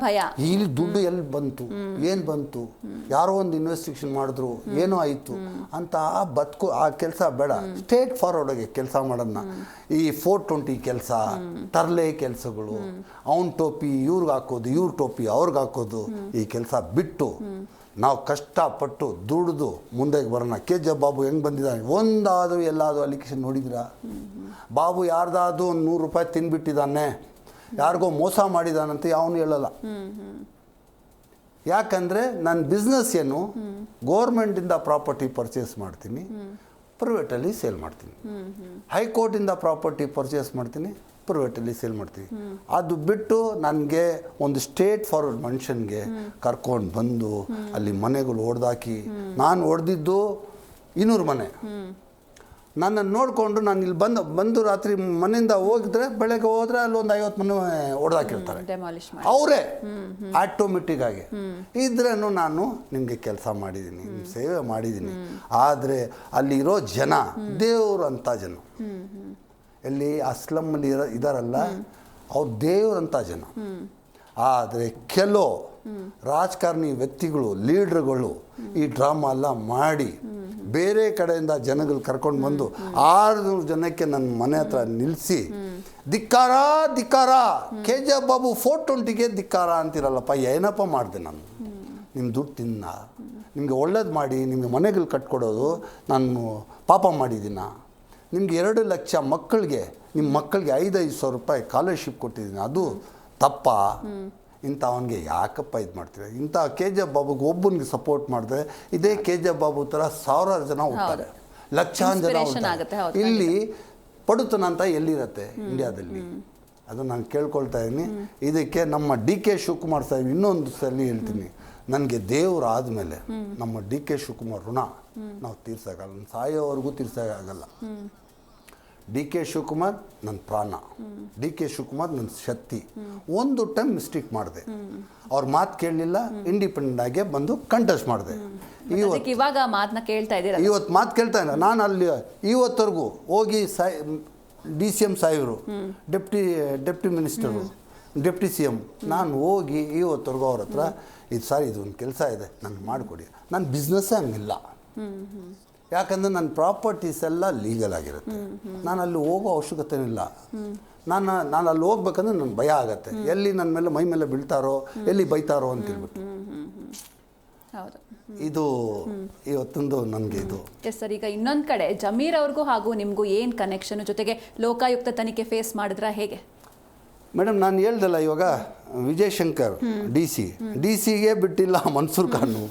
ಭಯ? ಇಲ್ಲಿ ದುಡ್ಡು ಎಲ್ಲಿ ಬಂತು, ಏನು ಬಂತು, ಯಾರೋ ಒಂದು ಇನ್ವೆಸ್ಟಿಗೇಷನ್ ಮಾಡಿದ್ರು, ಏನೋ ಆಯಿತು ಅಂತ ಆ ಕೆಲಸ ಬೇಡ. ಸ್ಟ್ರೇಟ್ ಫಾರ್ವರ್ಡ್ ಆಗಿ ಕೆಲಸ ಮಾಡೋಣ. ಈ 420 ಕೆಲಸ, ತರಲೆ ಕೆಲಸಗಳು, ಅವನ ಟೋಪಿ ಇವ್ರಿಗೆ ಹಾಕೋದು, ಇವ್ರ ಟೋಪಿ ಅವ್ರಿಗೆ ಹಾಕೋದು, ಈ ಕೆಲಸ ಬಿಟ್ಟು ನಾವು ಕಷ್ಟಪಟ್ಟು ದುಡಿದು ಮುಂದೆ ಬರೋಣ. KGF ಬಾಬು ಹೆಂಗೆ ಬಂದಿದ್ದಾನೆ, ಒಂದಾದರೂ ಎಲ್ಲಾದರೂ ಅಲಿಕೇಶನ್ ನೋಡಿದ್ರಾ? ಬಾಬು ಯಾರ್ದಾದ್ರೂ ಒಂದು 100 ರೂಪಾಯಿ ತಿನ್ಬಿಟ್ಟಿದ್ದಾನೆ, ಯಾರಿಗೋ ಮೋಸ ಮಾಡಿದಾನಂತ ಯಾವನು ಹೇಳಲ್ಲ. ಯಾಕಂದರೆ ನನ್ನ ಬಿಸ್ನೆಸ್ ಏನು, ಗೋರ್ಮೆಂಟಿಂದ ಪ್ರಾಪರ್ಟಿ ಪರ್ಚೇಸ್ ಮಾಡ್ತೀನಿ, ಪ್ರೈವೇಟಲ್ಲಿ ಸೇಲ್ ಮಾಡ್ತೀನಿ. ಹೈಕೋರ್ಟಿಂದ ಪ್ರಾಪರ್ಟಿ ಪರ್ಚೇಸ್ ಮಾಡ್ತೀನಿ, ಪ್ರೈವೇಟಲ್ಲಿ ಸೇಲ್ ಮಾಡ್ತೀವಿ. ಅದು ಬಿಟ್ಟು ನನಗೆ ಒಂದು ಸ್ಟ್ರೇಟ್ ಫಾರ್ವರ್ಡ್ ಮನುಷ್ಯನಿಗೆ ಕರ್ಕೊಂಡು ಬಂದು ಅಲ್ಲಿ ಮನೆಗಳು ಹೊಡೆದಾಕಿ, ನಾನು ಹೊಡೆದಿದ್ದು 200 ಮನೆ, ನನ್ನನ್ನು ನೋಡಿಕೊಂಡು ನಾನು ಇಲ್ಲಿ ಬಂದು ರಾತ್ರಿ ಮನೆಯಿಂದ ಹೋಗಿದ್ರೆ ಬೆಳಗ್ಗೆ ಹೋದರೆ ಅಲ್ಲಿ ಒಂದು 50 ಮನೆ ಹೊಡೆದಾಕಿರ್ತಾರೆ ಅವರೇ ಆಟೋಮೆಟಿಕ್ ಆಗಿ. ಇದ್ರೂ ನಾನು ನಿಮಗೆ ಕೆಲಸ ಮಾಡಿದ್ದೀನಿ, ಸೇವೆ ಮಾಡಿದ್ದೀನಿ. ಆದರೆ ಅಲ್ಲಿರೋ ಜನ ದೇವರು ಅಂತ ಜನ, ಎಲ್ಲಿ ಆ ಸ್ಲಮ್ಮಲ್ಲಿ ಇದಾರಲ್ಲ ಅವ್ರು ದೇವರಂಥ ಜನ. ಆದರೆ ಕೆಲವು ರಾಜಕಾರಣಿ ವ್ಯಕ್ತಿಗಳು ಲೀಡ್ರ್ಗಳು ಈ ಡ್ರಾಮಾ ಎಲ್ಲ ಮಾಡಿ ಬೇರೆ ಕಡೆಯಿಂದ ಜನಗಳು ಕರ್ಕೊಂಡು ಬಂದು 600 ಜನಕ್ಕೆ ನನ್ನ ಮನೆ ಹತ್ರ ನಿಲ್ಲಿಸಿ ಧಿಕ್ಕಾರ ಧಿಕ್ಕಾರ KGF ಬಾಬು 420ಗೆ ಧಿಕ್ಕಾರ ಅಂತಿರಲ್ಲಪ್ಪ, ಏನಪ್ಪ ಮಾಡಿದೆ ನಾನು? ನಿಮ್ಮ ದುಡ್ಡು ತಿನ್ನ, ನಿಮಗೆ ಒಳ್ಳೇದು ಮಾಡಿ ನಿಮಗೆ ಮನೆಗಳು ಕಟ್ಕೊಡೋದು ನಾನು ಪಾಪ ಮಾಡಿದ್ದೀನ? ನಿಮ್ಗೆ 2 ಲಕ್ಷ ಮಕ್ಕಳಿಗೆ ನಿಮ್ಮ ಮಕ್ಕಳಿಗೆ 5,500 ರೂಪಾಯಿ ಸ್ಕಾಲರ್ಶಿಪ್ ಕೊಟ್ಟಿದ್ದೀನಿ, ಅದು ತಪ್ಪ? ಇಂಥವನಿಗೆ ಯಾಕಪ್ಪ ಇದು ಮಾಡ್ತೀರಾ? ಇಂಥ KGF ಬಾಬುಗೆ ಒಬ್ಬನಿಗೆ ಸಪೋರ್ಟ್ ಮಾಡಿದ್ರೆ ಇದೇ KGF ಬಾಬು ಥರ ಸಾವಿರಾರು ಜನ ಹೋಗ್ತಾರೆ, ಲಕ್ಷಾಂತರ ಜನ ಹೋಗ್ತಾರೆ. ಇಲ್ಲಿ ಪಡುತನ ಅಂತ ಎಲ್ಲಿರತ್ತೆ ಇಂಡಿಯಾದಲ್ಲಿ? ಅದು ನಾನು ಕೇಳ್ಕೊಳ್ತಾ ಇದ್ದೀನಿ. ಇದಕ್ಕೆ ನಮ್ಮ DK ಶಿವಕುಮಾರ್ ಸಾಹೇಬ್ ಇನ್ನೊಂದು ಸಲ ಹೇಳ್ತೀನಿ, ನನಗೆ ದೇವರು ಆದಮೇಲೆ ನಮ್ಮ DK ಶಿವಕುಮಾರ್ ಋಣ ನಾವು ತೀರ್ಸೋಕ್ಕಾಗಲ್ಲ, ಸಾಯೋವರೆಗೂ ತೀರ್ಸೋಕ್ಕಾಗಲ್ಲ. DK ಶಿವಕುಮಾರ್ ನನ್ನ ಪ್ರಾಣ, DK ಶಿವಕುಮಾರ್ ನನ್ನ ಶಕ್ತಿ. ಒಂದು ಟೈಮ್ ಮಿಸ್ಟೇಕ್ ಮಾಡಿದೆ, ಅವ್ರ ಮಾತು ಕೇಳಲಿಲ್ಲ, ಇಂಡಿಪೆಂಡೆಂಟ್ ಆಗಿ ಬಂದು ಕಂಟೆಸ್ಟ್ ಮಾಡಿದೆ. ಇವಾಗ ಮಾತನ್ನ ಕೇಳ್ತಾ ಇದ್ದೀರಾ? ಇವತ್ತು ಮಾತು ಕೇಳ್ತಾ ಇಲ್ಲ ನಾನು. ಅಲ್ಲಿ ಇವತ್ತರೆಗೂ ಹೋಗಿ DCM ಸಾಹೇಬರು, ಡೆಪ್ಟಿ ಮಿನಿಸ್ಟರು, ಡೆಪ್ಟಿ CM, ನಾನು ಹೋಗಿ ಇವತ್ತರೆಗೂ ಅವ್ರ ಹತ್ರ ಇದು ಸರ್ ಇದು ಒಂದು ಕೆಲಸ ಇದೆ ನನಗೆ ಮಾಡಿಕೊಡಿ. ನನ್ನ ಬಿಸ್ನೆಸ್ಸೇ ಹಂಗಿಲ್ಲ, ಯಾಕಂದರೆ ನನ್ನ ಪ್ರಾಪರ್ಟೀಸ್ ಎಲ್ಲ ಲೀಗಲ್ ಆಗಿರುತ್ತೆ. ನಾನು ಅಲ್ಲಿ ಹೋಗೋ ಅವಶ್ಯಕತೆ ಇಲ್ಲ. ನಾನು ಅಲ್ಲಿ ಹೋಗ್ಬೇಕಂದ್ರೆ ನನಗೆ ಭಯ ಆಗುತ್ತೆ, ಎಲ್ಲಿ ನನ್ನ ಮೇಲೆ ಮೈ ಮೇಲೆ ಬೀಳ್ತಾರೋ, ಎಲ್ಲಿ ಬೈತಾರೋ ಅಂತೇಳ್ಬಿಟ್ಟು. ಇದು ಇವತ್ತೊಂದು ನನಗೆ ಇದು. ಎಸ್ ಸರ್, ಈಗ ಇನ್ನೊಂದು ಕಡೆ ಜಮೀರ್ ಅವ್ರಿಗೂ ಹಾಗೂ ನಿಮಗೂ ಏನು ಕನೆಕ್ಷನ್? ಜೊತೆಗೆ ಲೋಕಾಯುಕ್ತ ತನಿಖೆ ಫೇಸ್ ಮಾಡಿದ್ರಾ ಹೇಗೆ? ಮೇಡಮ್ ನಾನು ಹೇಳ್ದಲ್ಲ, ಇವಾಗ ವಿಜಯಶಂಕರ್ ಡಿಸಿಗೆ ಬಿಟ್ಟಿಲ್ಲ ಮನ್ಸೂರ್ ಖಾನು,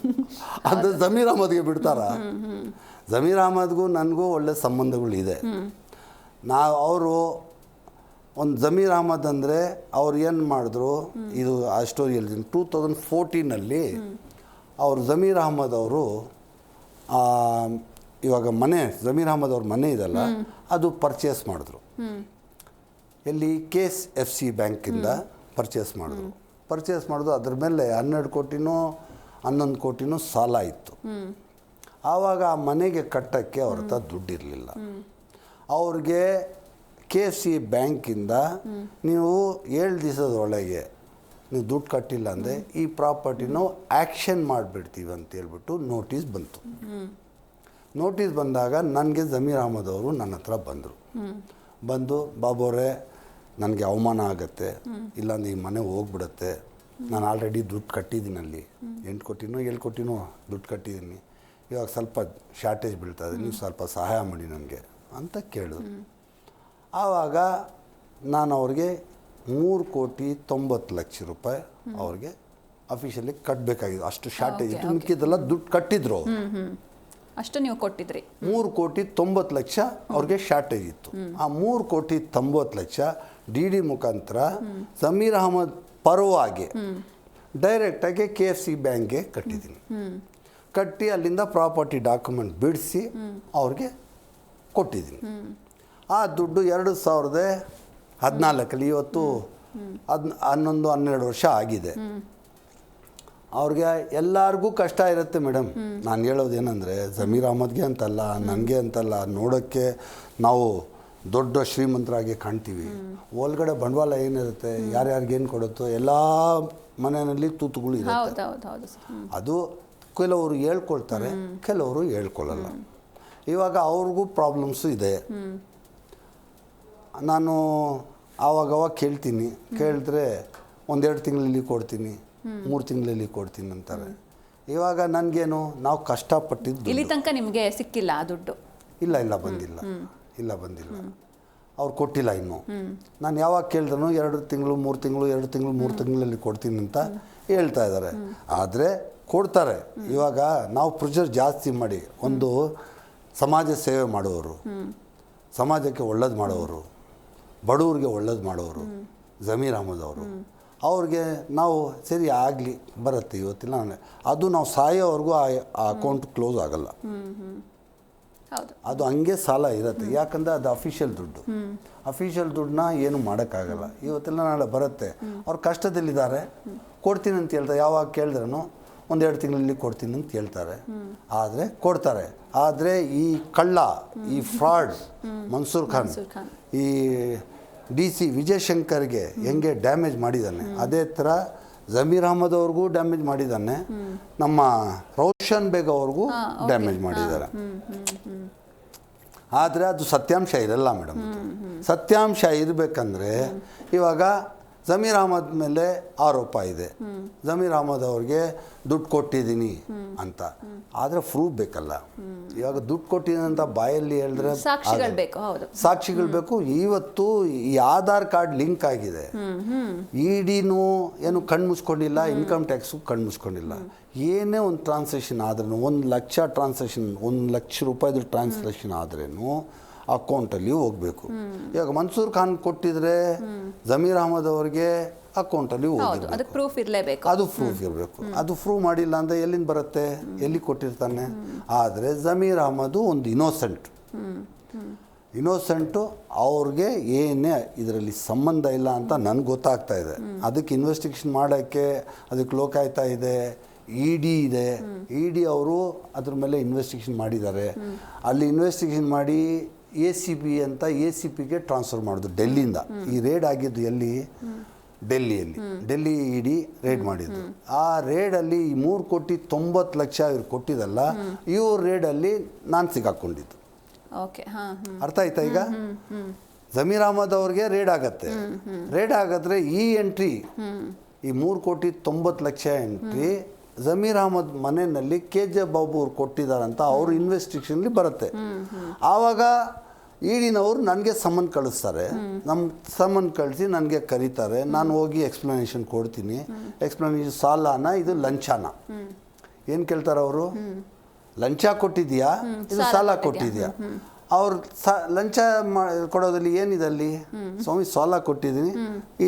ಅದು ಜಮೀರ್ ಅಹಮದ್ಗೆ ಬಿಡ್ತಾರ? ಜಮೀರ್ ಅಹಮದ್ಗೂ ನನಗೂ ಒಳ್ಳೆ ಸಂಬಂಧಗಳಿದೆ. ಅವರು ಒಂದು ಜಮೀರ್ ಅಹಮದ್ ಅಂದರೆ ಅವ್ರು ಏನು ಮಾಡಿದ್ರು, ಇದು ಆ ಸ್ಟೋರಿ ಹೇಳ್ತೀನಿ. 2014 ಅವರು ಜಮೀರ್ ಅಹಮದ್ ಅವರು ಇವಾಗ ಮನೆ ಜಮೀರ್ ಅಹಮದ್ ಅವ್ರ ಮನೆ ಇದೆಲ್ಲ ಅದು ಪರ್ಚೇಸ್ ಮಾಡಿದ್ರು. ಎಲ್ಲಿ KFC ಬ್ಯಾಂಕಿಂದ ಪರ್ಚೇಸ್ ಮಾಡಿದ್ರು. ಅದ್ರ ಮೇಲೆ 12 ಕೋಟಿನೋ 11 ಕೋಟಿನೋ ಸಾಲ ಇತ್ತು. ಆವಾಗ ಆ ಮನೆಗೆ ಕಟ್ಟೋಕ್ಕೆ ಅವ್ರ ಹತ್ರ ದುಡ್ಡಿರಲಿಲ್ಲ. ಅವ್ರಿಗೆ KFC ಬ್ಯಾಂಕಿಂದ ನೀವು 7 ದಿವಸದೊಳಗೆ ನೀವು ದುಡ್ಡು ಕಟ್ಟಿಲ್ಲ ಅಂದರೆ ಈ ಪ್ರಾಪರ್ಟಿನೋ ಆ್ಯಕ್ಷನ್ ಮಾಡಿಬಿಡ್ತೀವಿ ಅಂತೇಳ್ಬಿಟ್ಟು ನೋಟಿಸ್ ಬಂತು. ನೋಟಿಸ್ ಬಂದಾಗ ನನಗೆ ಜಮೀರ್ ಅಹಮದ್ ಅವರು ನನ್ನ ಹತ್ರ ಬಂದು ಬಾಬು ಅವರೇ ನನಗೆ ಅವಮಾನ ಆಗುತ್ತೆ, ಇಲ್ಲಾಂದ್ರೆ ಈ ಮನೆ ಹೋಗ್ಬಿಡುತ್ತೆ, ನಾನು ಆಲ್ರೆಡಿ ದುಡ್ಡು ಕಟ್ಟಿದ್ದೀನಿ, ಅಲ್ಲಿ 8 ಕೋಟಿನೋ 7 ಕೋಟಿನೋ ದುಡ್ಡು ಕಟ್ಟಿದ್ದೀನಿ, ಇವಾಗ ಸ್ವಲ್ಪ ಶಾರ್ಟೇಜ್ ಬೀಳ್ತಾಯಿದೆ, ನೀವು ಸ್ವಲ್ಪ ಸಹಾಯ ಮಾಡಿ ನನಗೆ ಅಂತ ಕೇಳಿದ್ರು. ಆವಾಗ ನಾನು ಅವ್ರಿಗೆ 3,90,00,000 ರೂಪಾಯಿ ಅವ್ರಿಗೆ ಅಫಿಷಿಯಲಿ ಕಟ್ಟಬೇಕಾಗಿತ್ತು. ಅಷ್ಟು ಶಾರ್ಟೇಜ್ ಇತ್ತು, ಮಿಕ್ಕಿದ್ದೆಲ್ಲ ದುಡ್ಡು ಕಟ್ಟಿದ್ರು. ಅಷ್ಟು ನೀವು ಕೊಟ್ಟಿದ್ರಿ? 3,90,00,000 ಅವ್ರಿಗೆ ಶಾರ್ಟೇಜ್ ಇತ್ತು. ಆ 3,90,00,000 DD ಮುಖಾಂತರ ಜಮೀರ್ ಅಹಮದ್ ಪರವಾಗಿ ಡೈರೆಕ್ಟಾಗಿ KFC ಬ್ಯಾಂಕ್ಗೆ ಕಟ್ಟಿದ್ದೀನಿ. ಕಟ್ಟಿ ಅಲ್ಲಿಂದ ಪ್ರಾಪರ್ಟಿ ಡಾಕ್ಯುಮೆಂಟ್ ಬಿಡಿಸಿ ಅವ್ರಿಗೆ ಕೊಟ್ಟಿದ್ದೀನಿ. ಆ ದುಡ್ಡು 2014 ಇವತ್ತು 11-12 ವರ್ಷ ಆಗಿದೆ. ಅವ್ರಿಗೆ ಎಲ್ಲರಿಗೂ ಕಷ್ಟ ಇರುತ್ತೆ ಮೇಡಮ್. ನಾನು ಹೇಳೋದೇನೆಂದರೆ ಜಮೀರ್ ಅಹಮದ್ಗೆ ಅಂತಲ್ಲ, ನನಗೆ ಅಂತಲ್ಲ, ನೋಡೋಕ್ಕೆ ನಾವು ದೊಡ್ಡ ಶ್ರೀಮಂತರಾಗಿ ಕಾಣ್ತೀವಿ, ಒಳಗಡೆ ಬಂಡವಾಳ ಏನಿರುತ್ತೆ, ಯಾರ್ಯಾರಿಗೇನು ಕೊಡುತ್ತೋ ಎಲ್ಲ ಮನೆಯಲ್ಲಿ ತೂತುಗಳು ಇರುತ್ತೆ. ಅದು ಕೆಲವರು ಹೇಳ್ಕೊಳ್ತಾರೆ, ಕೆಲವರು ಹೇಳ್ಕೊಳ್ಳಲ್ಲ. ಇವಾಗ ಅವ್ರಿಗೂ ಪ್ರಾಬ್ಲಮ್ಸು ಇದೆ. ನಾನು ಆವಾಗವಾಗ ಕೇಳಿದ್ರೆ 1-2 ತಿಂಗಳಲ್ಲಿ ಕೊಡ್ತೀನಿ, 3 ತಿಂಗಳಲ್ಲಿ ಕೊಡ್ತೀನಿ ಅಂತಾರೆ. ಇವಾಗ ನನಗೇನು, ನಾವು ಕಷ್ಟಪಟ್ಟಿದ್ದು ಇಲ್ಲಿ ತನಕ ನಿಮಗೆ ಸಿಕ್ಕಿಲ್ಲ ಆ ದುಡ್ಡು? ಇಲ್ಲ ಬಂದಿಲ್ಲ. ಅವ್ರು ಕೊಟ್ಟಿಲ್ಲ ಇನ್ನೂ. ನಾನು ಯಾವಾಗ ಕೇಳಿದ್ರೂ 2 ತಿಂಗಳು 3 ತಿಂಗಳು 2 ತಿಂಗಳು 3 ತಿಂಗಳಲ್ಲಿ ಕೊಡ್ತೀನಿ ಅಂತ ಹೇಳ್ತಾ ಇದ್ದಾರೆ. ಆದರೆ ಕೊಡ್ತಾರೆ. ಇವಾಗ ನಾವು ಪ್ರೆಷರ್ ಜಾಸ್ತಿ ಮಾಡಿ, ಒಂದು ಸಮಾಜ ಸೇವೆ ಮಾಡೋರು, ಸಮಾಜಕ್ಕೆ ಒಳ್ಳೇದು ಮಾಡೋರು, ಬಡವ್ರಿಗೆ ಒಳ್ಳೇದು ಮಾಡೋರು ಜಮೀರ್ ಅಹಮದ್ ಅವರು, ಅವ್ರಿಗೆ ನಾವು ಸರಿ ಆಗಲಿ ಬರುತ್ತೆ ಇವತ್ತಿಲ್ಲ, ಅದು ನಾವು ಸಾಯೋವರೆಗೂ ಆ ಅಕೌಂಟ್ ಕ್ಲೋಸ್ ಆಗಲ್ಲ. ಅದು ಹಂಗೆ ಸಾಲ ಇರುತ್ತೆ. ಯಾಕಂದರೆ ಅದು ಅಫಿಷಿಯಲ್ ದುಡ್ಡನ್ನ ಏನು ಮಾಡೋಕ್ಕಾಗಲ್ಲ. ಇವತ್ತೆಲ್ಲ ನಾಳೆ ಬರುತ್ತೆ. ಅವ್ರು ಕಷ್ಟದಲ್ಲಿದ್ದಾರೆ, ಕೊಡ್ತೀನಿ ಅಂತ ಹೇಳ್ತಾರೆ. ಯಾವಾಗ ಕೇಳಿದ್ರೂ 1-2 ತಿಂಗಳಲ್ಲಿ ಕೊಡ್ತೀನಿ ಅಂತ ಹೇಳ್ತಾರೆ. ಆದರೆ ಕೊಡ್ತಾರೆ. ಆದರೆ ಈ ಕಳ್ಳ, ಈ ಫ್ರಾಡ್ ಮನ್ಸೂರ್ ಖಾನ್, ಈ DC ವಿಜಯಶಂಕರ್ಗೆ ಹೆಂಗೆ ಡ್ಯಾಮೇಜ್ ಮಾಡಿದ್ದಾನೆ ಅದೇ ಥರ ಜಮೀರ್ ಅಹಮದ್ ಅವ್ರಿಗೂ ಡ್ಯಾಮೇಜ್ ಮಾಡಿದ್ದಾನೆ, ನಮ್ಮ ರೋಷನ್ ಬೇಗ್ ಅವ್ರಿಗೂ ಡ್ಯಾಮೇಜ್ ಮಾಡಿದ್ದಾರೆ. ಆದರೆ ಅದು ಸತ್ಯಾಂಶ ಇರಲ್ಲ ಮೇಡಮ್. ಸತ್ಯಾಂಶ ಇರಬೇಕಂದ್ರೆ ಇವಾಗ ಜಮೀರ್ ಅಹಮದ್ ಮೇಲೆ ಆರೋಪ ಇದೆ, ಜಮೀರ್ ಅಹಮದ್ ಅವ್ರಿಗೆ ದುಡ್ಡು ಕೊಟ್ಟಿದ್ದೀನಿ ಅಂತ, ಆದರೆ ಪ್ರೂಫ್ ಬೇಕಲ್ಲ. ಇವಾಗ ದುಡ್ಡು ಕೊಟ್ಟಿದ್ದೀನಿ ಅಂತ ಬಾಯಲ್ಲಿ ಹೇಳಿದ್ರೆ ಸಾಕ್ಷಿಗಳು ಬೇಕು. ಹೌದು, ಸಾಕ್ಷಿಗಳು ಬೇಕು. ಇವತ್ತು ಈ ಆಧಾರ್ ಕಾರ್ಡ್ ಲಿಂಕ್ ಆಗಿದೆ, ಇಡಿನೂ ಏನು ಕಣ್ಣು ಮುಚ್ಕೊಂಡಿಲ್ಲ, ಇನ್ಕಮ್ ಟ್ಯಾಕ್ಸು ಕಣ್ಣು ಮುಚ್ಕೊಂಡಿಲ್ಲ. ಏನೇ ಒಂದು ಟ್ರಾನ್ಸಾಕ್ಷನ್ ಆದ್ರೂ, 1 ಲಕ್ಷ ಟ್ರಾನ್ಸಾಕ್ಷನ್, 1 ಲಕ್ಷ ರೂಪಾಯಿದು ಟ್ರಾನ್ಸಾಕ್ಷನ್ ಆದ್ರೂ ಅಕೌಂಟಲ್ಲಿ ಹೋಗಬೇಕು. ಇವಾಗ ಮನ್ಸೂರ್ ಖಾನ್ ಕೊಟ್ಟಿದ್ರೆ ಜಮೀರ್ ಅಹಮದ್ ಅವ್ರಿಗೆ ಅಕೌಂಟಲ್ಲಿ ಹೋಗಿರ್ಬೇಕು, ಅದಕ್ಕೆ ಪ್ರೂಫ್ ಇರಲೇಬೇಕು. ಅದು ಪ್ರೂಫ್ ಇರಬೇಕು. ಅದು ಪ್ರೂವ್ ಮಾಡಿಲ್ಲ ಅಂದರೆ ಎಲ್ಲಿಂದ ಬರುತ್ತೆ, ಎಲ್ಲಿ ಕೊಟ್ಟಿರ್ತಾನೆ. ಆದರೆ ಜಮೀರ್ ಅಹಮದು ಒಂದು ಇನ್ನೋಸೆಂಟು, ಅವ್ರಿಗೆ ಏನೇ ಇದರಲ್ಲಿ ಸಂಬಂಧ ಇಲ್ಲ ಅಂತ ನನಗೆ ಗೊತ್ತಾಗ್ತಾ ಇದೆ. ಅದಕ್ಕೆ ಇನ್ವೆಸ್ಟಿಗೇಷನ್ ಮಾಡೋಕ್ಕೆ ಅದಕ್ಕೆ ಲೋಕಾಯುಕ್ತ ಇದೆ, ಇಡಿ ಇದೆ. ಇಡಿ ಅವರು ಅದ್ರ ಮೇಲೆ ಇನ್ವೆಸ್ಟಿಗೇಷನ್ ಮಾಡಿದ್ದಾರೆ. ಅಲ್ಲಿ ಇನ್ವೆಸ್ಟಿಗೇಷನ್ ಮಾಡಿ ACP ಅಂತ ACPಗೆ ಟ್ರಾನ್ಸ್ಫರ್ ಮಾಡೋದು ಡೆಲ್ಲಿಯಿಂದ. ಈ ರೇಡ್ ಆಗಿದ್ದು ಎಲ್ಲಿ, ಡೆಲ್ಲಿ ಇಡಿ ರೇಡ್ ಮಾಡಿದ್ದು. ಆ ರೇಡಲ್ಲಿ 3,90,00,000 ಇವ್ರು ಕೊಟ್ಟಿದ್ದಲ್ಲ, ಇವ್ರ ರೇಡಲ್ಲಿ ನಾನು ಸಿಗಾಕೊಂಡಿದ್ದು. ಅರ್ಥ ಆಯ್ತಾ? ಈಗ ಜಮೀರ್ ಅಹಮದ್ ಅವ್ರಿಗೆ ರೇಡ್ ಆಗತ್ತೆ. ರೇಡ್ ಆಗಿದ್ರೆ ಈ ಎಂಟ್ರಿ, ಈ 3,90,00,000 ಎಂಟ್ರಿ ಜಮೀರ್ ಅಹಮದ್ ಮನೆಯಲ್ಲಿ KJ ಬಾಬು ಅವ್ರು ಕೊಟ್ಟಿದ್ದಾರಂತ ಅವ್ರ ಇನ್ವೆಸ್ಟಿಗೇಷನ್ಲಿ ಬರುತ್ತೆ. ಆವಾಗ ಇಡಿನವರು ನನಗೆ ಸಮನ್ ಕಳಿಸ್ತಾರೆ. ನಮ್ಮ ಸಮನ್ ಕಳಿಸಿ ನನಗೆ ಕರೀತಾರೆ. ನಾನು ಹೋಗಿ ಎಕ್ಸ್ಪ್ಲನೇಷನ್ ಕೊಡ್ತೀನಿ. ಎಕ್ಸ್ಪ್ಲನೇಷನ್ ಸಾಲನ ಇದು ಲಂಚಾನ ಏನು ಕೇಳ್ತಾರೆ ಅವರು, ಲಂಚ ಕೊಟ್ಟಿದ್ಯಾ, ಇದು ಸಾಲ ಕೊಟ್ಟಿದ್ಯಾ. ಅವ್ರು ಲಂಚ ಕೊಡೋದಲ್ಲಿ ಏನಿದೆ ಅಲ್ಲಿ, ಸ್ವಾಮಿ ಸಾಲ ಕೊಟ್ಟಿದ್ದೀನಿ,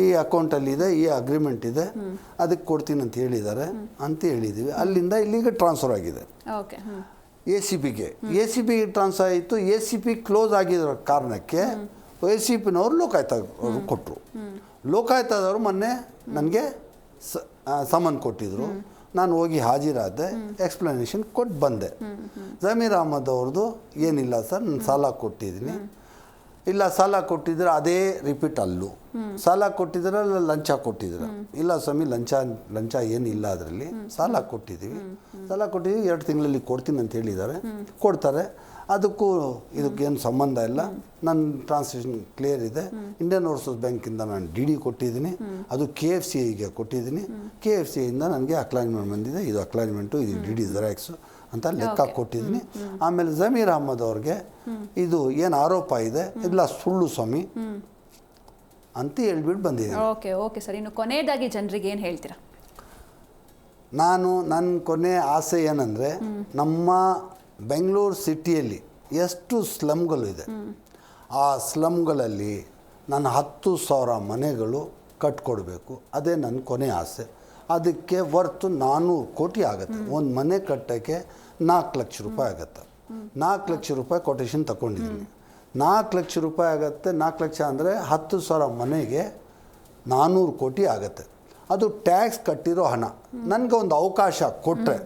ಈ ಅಕೌಂಟಲ್ಲಿ ಇದೆ, ಈ ಅಗ್ರಿಮೆಂಟ್ ಇದೆ, ಅದಕ್ಕೆ ಕೊಡ್ತೀನಿ ಅಂತ ಹೇಳಿದ್ದಾರೆ ಅಂತ ಹೇಳಿದ್ದೀವಿ. ಅಲ್ಲಿಂದ ಇಲ್ಲಿಗೆ ಟ್ರಾನ್ಸ್ಫರ್ ಆಗಿದೆ ACPಗೆ. ACPಗೆ ಟ್ರಾನ್ಸ್ಫರ್ ಆಯಿತು. ACP ಕ್ಲೋಸ್ ಆಗಿರೋ ಕಾರಣಕ್ಕೆ ACPನವರು ಲೋಕಾಯುಕ್ತವ್ರು ಕೊಟ್ಟರು. ಲೋಕಾಯುಕ್ತದವರು ಮೊನ್ನೆ ನನಗೆ ಸಮನ್ ಕೊಟ್ಟಿದ್ರು. ನಾನು ಹೋಗಿ ಹಾಜರಾದೆ, ಎಕ್ಸ್ಪ್ಲನೇಷನ್ ಕೊಟ್ಟು ಬಂದೆ. ಜಮೀರ್ ಅಹಮದ್ ಅವ್ರದ್ದು ಏನಿಲ್ಲ ಸರ್, ನಾನು ಸಾಲ ಕೊಟ್ಟಿದ್ದೀನಿ. ಇಲ್ಲ, ಸಾಲ ಕೊಟ್ಟಿದ್ರೆ ಅದೇ ರಿಪೀಟ್ ಅಲ್ಲೂ ಸಾಲ ಕೊಟ್ಟಿದ್ರೆ ಲಂಚ ಕೊಟ್ಟಿದ್ರೆ, ಇಲ್ಲ ಸ್ವಾಮಿ ಲಂಚ ಏನಿಲ್ಲ ಅದರಲ್ಲಿ, ಸಾಲ ಕೊಟ್ಟಿದ್ದೀವಿ 2 ತಿಂಗಳಲ್ಲಿ ಕೊಡ್ತೀನಿ ಅಂತ ಹೇಳಿದ್ದಾರೆ, ಕೊಡ್ತಾರೆ. ಅದಕ್ಕೂ ಇದಕ್ಕೇನು ಸಂಬಂಧ ಇಲ್ಲ. ನನ್ನ ಟ್ರಾನ್ಸಾಕ್ಷನ್ ಕ್ಲಿಯರ್ ಇದೆ. ಇಂಡಿಯನ್ ಓವರ್ಸೀಸ್ ಬ್ಯಾಂಕಿಂದ ನಾನು DD ಕೊಟ್ಟಿದ್ದೀನಿ, ಅದು KFCIಗೆ ಕೊಟ್ಟಿದ್ದೀನಿ. KFCIಯಿಂದ ನನಗೆ ಅಕ್ಲಾಜ್ಮೆಂಟ್ ಬಂದಿದೆ, ಇದು ಅಕ್ಲಾಜ್ಮೆಂಟು, ಇದು DD ಜೆರಾಕ್ಸು ಅಂತ ಲೆಕ್ಕ ಕೊಟ್ಟಿದ್ದೀನಿ. ಆಮೇಲೆ ಜಮೀರ್ ಅಹಮದ್ ಅವ್ರಿಗೆ ಇದು ಏನು ಆರೋಪ ಇದೆ ಇಲ್ಲ ಸುಳ್ಳು ಸ್ವಾಮಿ ಅಂತ ಹೇಳ್ಬಿಟ್ಟು ಬಂದಿದ್ದೀನಿ. ಓಕೆ ಸರ್, ಇನ್ನು ಕೊನೆಯದಾಗಿ ಜನರಿಗೆ ಏನು ಹೇಳ್ತೀರಾ? ನನ್ನ ಕೊನೆ ಆಸೆ ಏನಂದರೆ, ನಮ್ಮ ಬೆಂಗಳೂರು ಸಿಟಿಯಲ್ಲಿ ಎಷ್ಟು ಸ್ಲಮ್ಗಳು ಇದೆ, ಆ ಸ್ಲಮ್ಗಳಲ್ಲಿ ನಾನು 10,000 ಮನೆಗಳು ಕಟ್ಕೊಡ್ಬೇಕು. ಅದೇ ನನ್ನ ಕೊನೆ ಆಸೆ. ಅದಕ್ಕೆ ವರ್ತು 400 ಕೋಟಿ ಆಗುತ್ತೆ. ಒಂದು ಮನೆ ಕಟ್ಟೋಕ್ಕೆ 4 ಲಕ್ಷ ರೂಪಾಯಿ ಆಗುತ್ತೆ. 4 ಲಕ್ಷ ರೂಪಾಯಿ ಕೊಟೇಶನ್ ತಗೊಂಡಿದ್ದೀನಿ. 4 ಲಕ್ಷ ರೂಪಾಯಿ ಆಗುತ್ತೆ. 4 ಲಕ್ಷ ಅಂದರೆ 10,000 ಮನೆಗೆ 400 ಕೋಟಿ ಆಗುತ್ತೆ. ಅದು ಟ್ಯಾಕ್ಸ್ ಕಟ್ಟಿರೋ ಹಣ. ನನಗೆ ಒಂದು ಅವಕಾಶ ಕೊಟ್ಟರೆ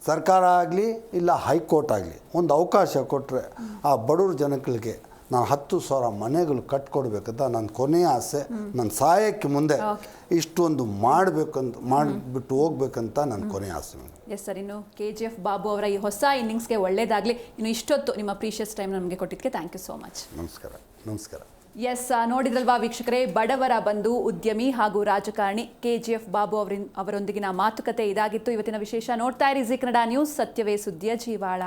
ಸರ್ಕಾರ ಆಗಲಿ ಇಲ್ಲ ಹೈಕೋರ್ಟ್ ಆಗಲಿ ಒಂದು ಅವಕಾಶ ಕೊಟ್ಟರೆ ಆ ಬಡವ್ರ ಜನಗಳಿಗೆ ನಾನು 10,000 ಮನೆಗಳು ಕಟ್ಕೊಡ್ಬೇಕಂತ ನನ್ನ ಕೊನೆಯ ಆಸೆ. ನನ್ನ ಸಾಯಕ್ಕೆ ಮುಂದೆ ಇಷ್ಟೊಂದು ಮಾಡಿಬಿಟ್ಟು ಹೋಗ್ಬೇಕಂತ ನನ್ನ ಕೊನೆಯ ಆಸೆ. ಎಸ್ ಸರ್, ಇನ್ನು KGF ಬಾಬು ಅವರ ಈ ಹೊಸ ಇನ್ನಿಂಗ್ಸ್ಗೆ ಒಳ್ಳೆಯದಾಗಲಿ. ಇನ್ನು ಇಷ್ಟೊತ್ತು ನಿಮ್ಮ ಪ್ರೀಷಿಯಸ್ ಟೈಮ್ ನಮಗೆ ಕೊಟ್ಟಿದ್ದಕ್ಕೆ ಥ್ಯಾಂಕ್ ಯು ಸೋ ಮಚ್. ನಮಸ್ಕಾರ. ಎಸ್, ನೋಡಿದ್ರಲ್ವಾ ವೀಕ್ಷಕರೇ, ಬಡವರ ಬಂಧು, ಉದ್ಯಮಿ ಹಾಗೂ ರಾಜಕಾರಣಿ KGF ಬಾಬು ಅವರೊಂದಿಗಿನ ಮಾತುಕತೆ ಇದಾಗಿತ್ತು. ಇವತ್ತಿನ ವಿಶೇಷ. ನೋಡ್ತಾ ಇರಿ ಜೀ ಕನ್ನಡ ನ್ಯೂಸ್, ಸತ್ಯವೇ ಸುದ್ದಿಯ ಜೀವಾಳ.